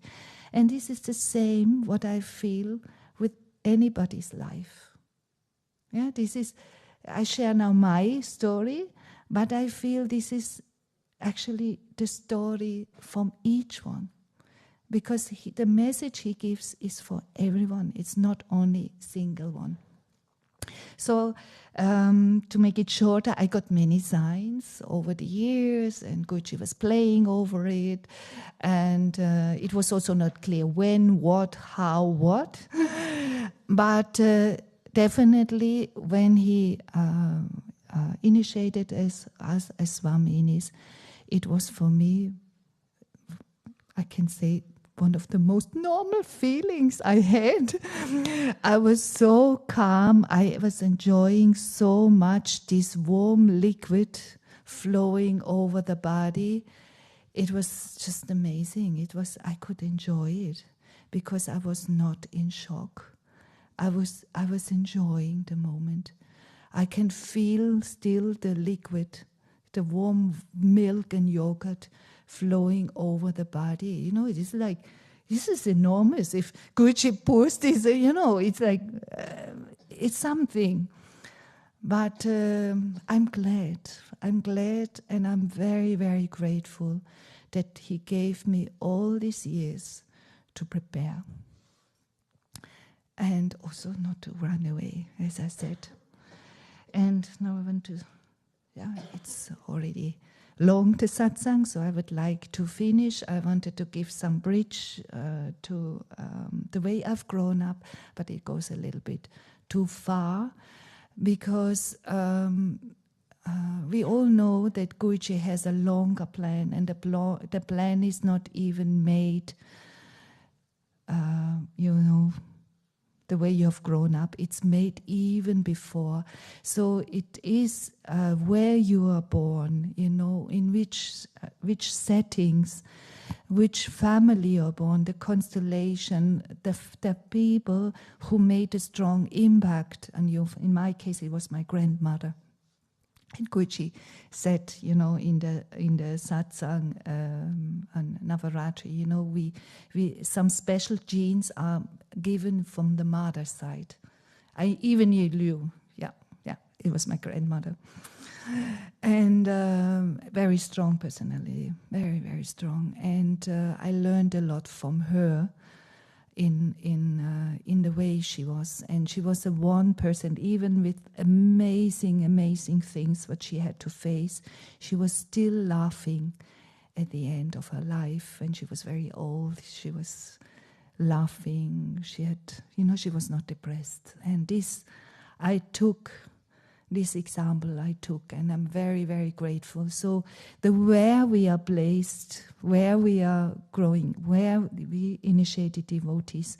And this is the same what I feel with anybody's life. Yeah, I share now my story, but I feel this is actually the story from each one. Because the message he gives is for everyone. It's not only single one. So to make it shorter, I got many signs over the years, and Gucci was playing over it. And it was also not clear when, what, how, what. But definitely when he initiated us as Swaminis, it was for me, I can say, one of the most normal feelings I had. I was so calm. I was enjoying so much this warm liquid flowing over the body. It was just amazing. I could enjoy it because I was not in shock. I was enjoying the moment. I can feel still the liquid, the warm milk and yogurt flowing over the body. You know, it is like, this is enormous. If Gucci pours this, it's like, it's something. But I'm glad, and I'm very, very grateful that he gave me all these years to prepare. And also not to run away, as I said. And now I want to, it's already long, the satsang, so I would like to finish. I wanted to give some bridge to the way I've grown up, but it goes a little bit too far, because we all know that Guruji has a longer plan, and the plan is not even made, the way you have grown up. It's made even before. So it is where you are born, in which settings, which family you're born, the constellation, the people who made a strong impact on you. In my case, it was my grandmother. And Guruji said, in the satsang on Navaratri, we some special genes are given from the mother's side. I even knew, it was my grandmother, and very strong personality, very, very strong. And I learned a lot from her in the way she was. And she was a one person, even with amazing things what she had to face. She was still laughing at the end of her life. When she was very old, she was laughing. She had, she was not depressed. And this example I took, and I'm very, very grateful. So where we are placed, where we are growing, where we initiated devotees,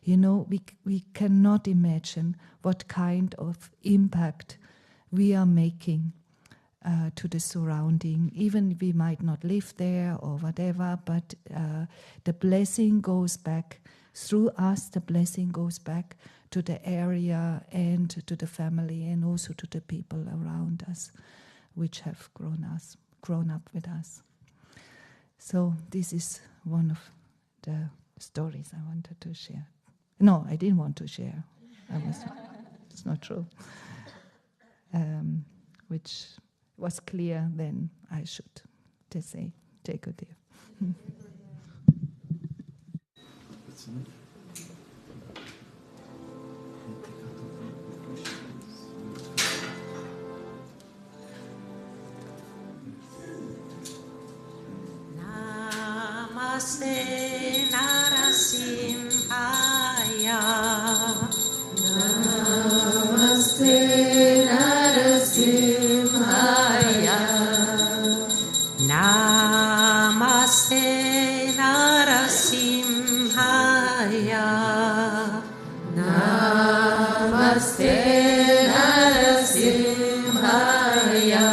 we cannot imagine what kind of impact we are making to the surrounding. Even we might not live there or whatever, but the blessing goes back through us. The blessing goes back to the area and to the family, and also to the people around us, which have grown up with us. So this is one of the stories I wanted to share. No, I didn't want to share. It's not true. which was clear then I should to say, take a deal. Namaste Narasimhaya. Namaste Narasimhaya. Namaste Narasimhaya. Namaste Narasimhaya.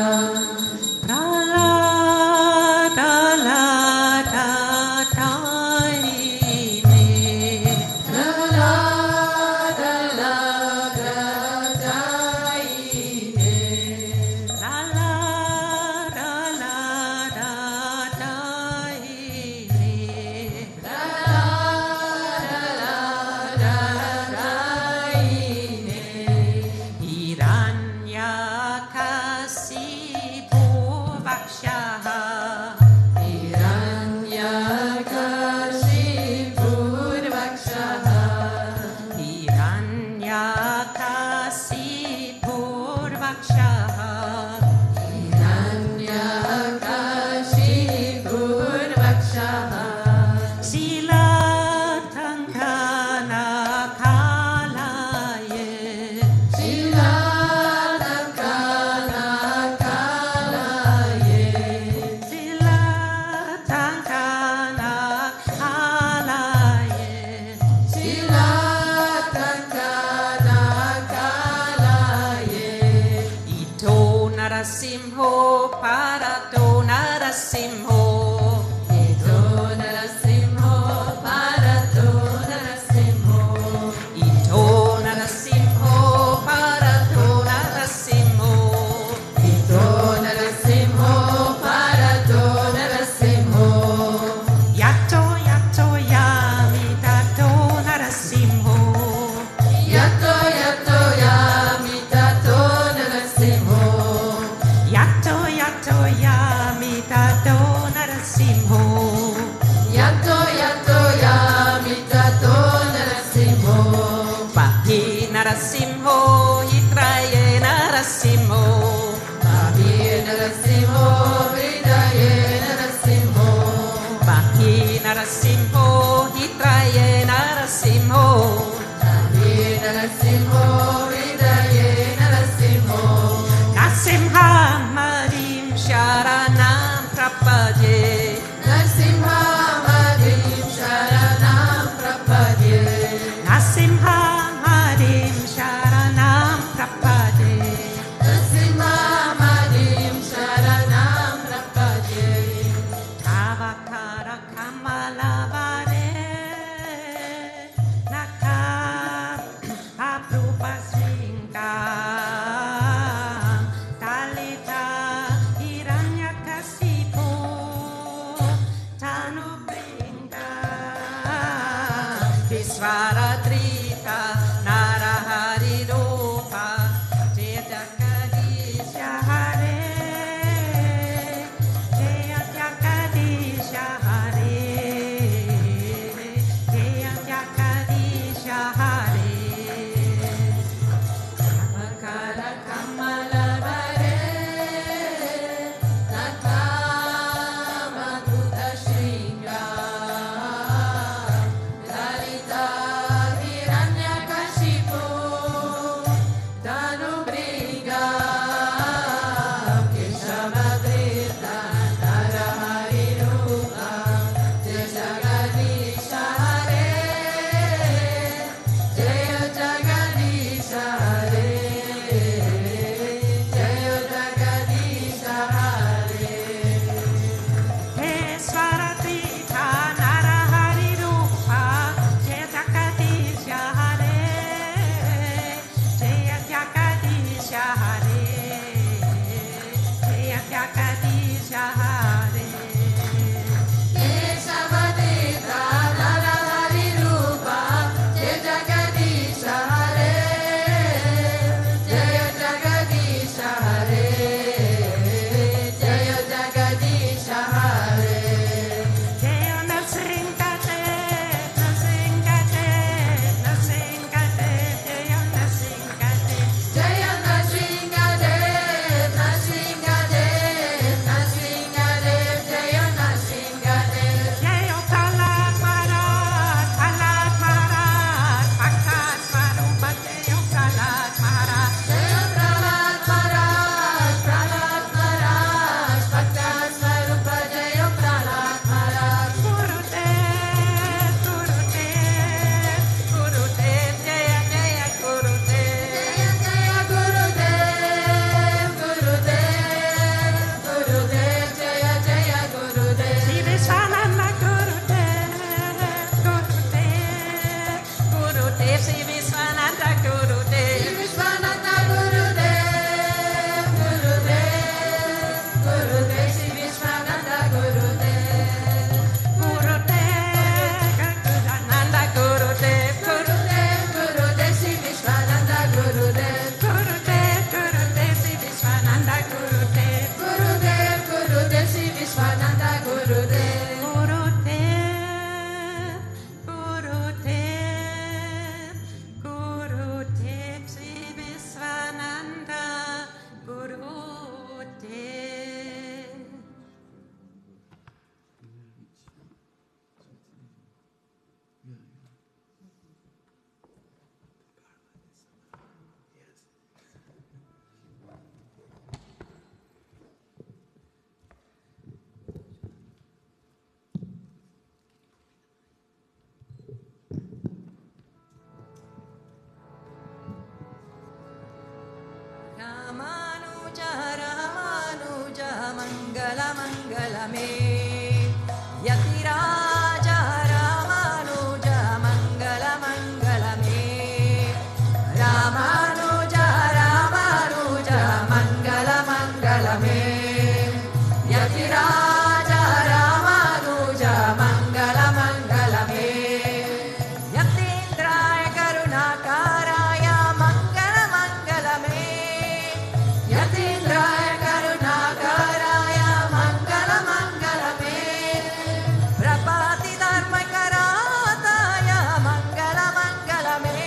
me. Yatiraja Ramanuja Mangala Mangala me. Ramanuja Ramanuja Mangala Mangala me. Yatiraja Ramanuja Mangala Mangala me. Yatindraya Karunakaraya Mangala Mangala me. Yatindraya Karunakaraya Mangala Mangala me. Prapati Dharma Karataya Mangala Mangala me.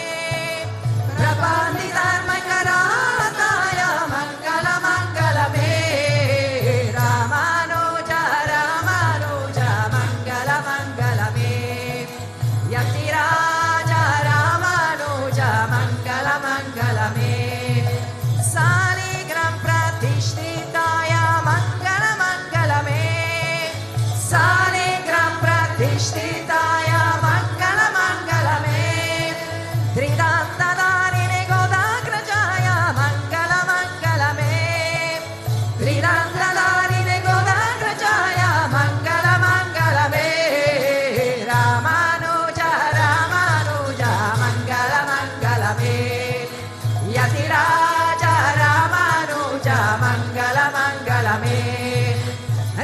Prapati Dharma Karataya Mangala Mangala me. Ramanuja Ramanuja Mangala Mangala me. Yatiraja Ramanuja Mangala Mangala me. Saligram Pratishtitaya Mangala Mangala me. Saligram Pratishtitaya Mangala Mangala me. Tridandadharine Godagrajaya Mangala Mangala me. Tridandadharine Godagrajaya Mangala Mangala me. Ramanuja Ramanuja Mangala Mangala me. Yatiraja Ramanuja Mangala Mangala me.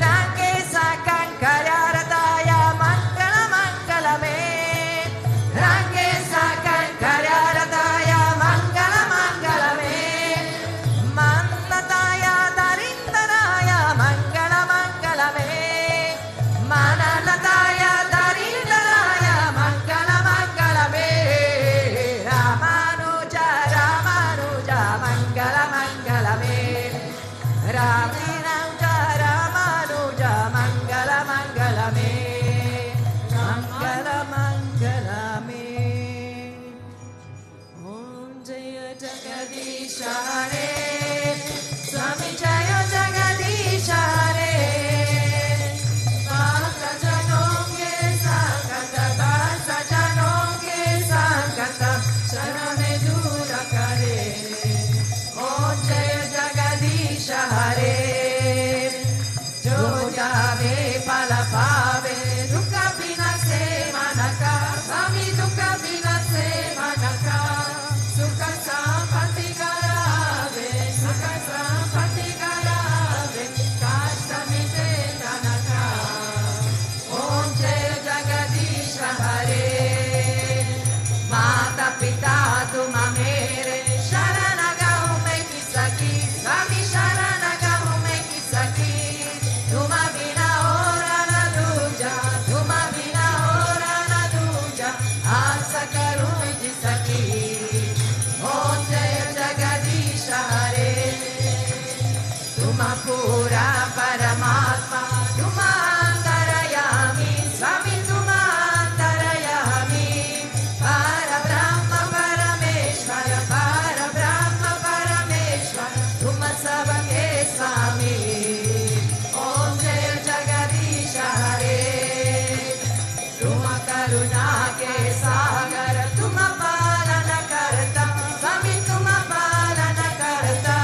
Rangesa Kankaryarataya Mangala Mangala me. Rangesa Kankaryarataya Mangala Mangala me. Manataya Darindaraya Mangala Mangala me. Manataya Darindaraya Mangala Mangala me. Ramanuja Ramanuja Mangala Mangala me. Ramanuja Ramanuja Mangala Mangala me. Mangala Mangala me. Om Jaya Jagadisha Hare. Swami Jaya Jagadisha Hare. Bhakta Janam ke Sangata Bhakta Janam ke Sangata Sharame Dura Kare. Om Jaya Jagadisha Hare. Jo jave pala pave dukha bina se manaka. Swami dukha bina se manaka. Sukha sampatti karave. Sukha sampatti karave. Kashta mite janaka. Om Jaya Jagadisha Hare. Mata pita tuma mere sharanagam me kisaki. Swami sharanagam me kisaki. Tuma bina ora na duja. Tuma bina ora na duja. Asa karun jisaki. Om Jaya Jagadisha Hare. Tuma pura Paramatma. Tuma antarayami. Swami tuma antarayami. Para Brahma Parameshwara. Para Brahma Parameshwara. Tuma sabake Swami. Om Jaya Jagadisha Hare. Tuma karuna ke sagar. Tuma palana karta. Swami tuma palana karta.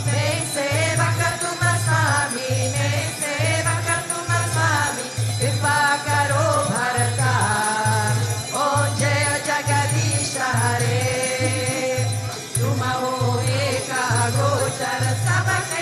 Main sevaka tuma Swami. Main sevaka tuma Swami. Kripa karo Bharata. Om Jaya Jagadisha Hare. Tuma ho eka gochar sabaka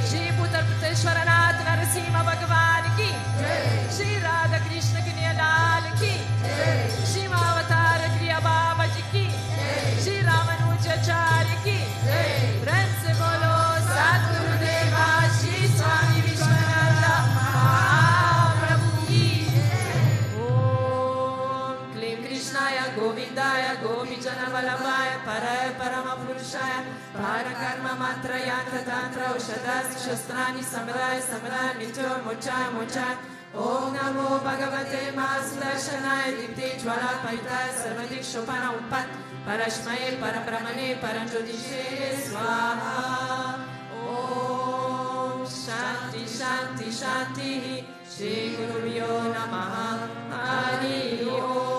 Sri Bhutabhrteshwarnath Mandir ki Shri Radha Krishna Kanya Lal ki Shri Avatar Kriya Baba ji ki Shri Ramanujacharya ki Prem se bolo Satguru Deva Sri Swami Vishwananda Mahaprabhu ki Om Klim Krishnaya Govindaya Govijana Vallabhaya Paraya Paramapurushaya Parakarma Mantra Yantra Tantra Ushadas Shastrani Samaraya Samaraya Nityo Mochaya Mochaya Om Namo Bhagavate Mahasudarshanaya Dipti Jwala Paitaya Sarvadik Shopana Utpat Parashmaye Parabrahmane Paranjodishe Swaha Om Shanti Shanti Shanti Shri Gurubhyo Namaha Hari Om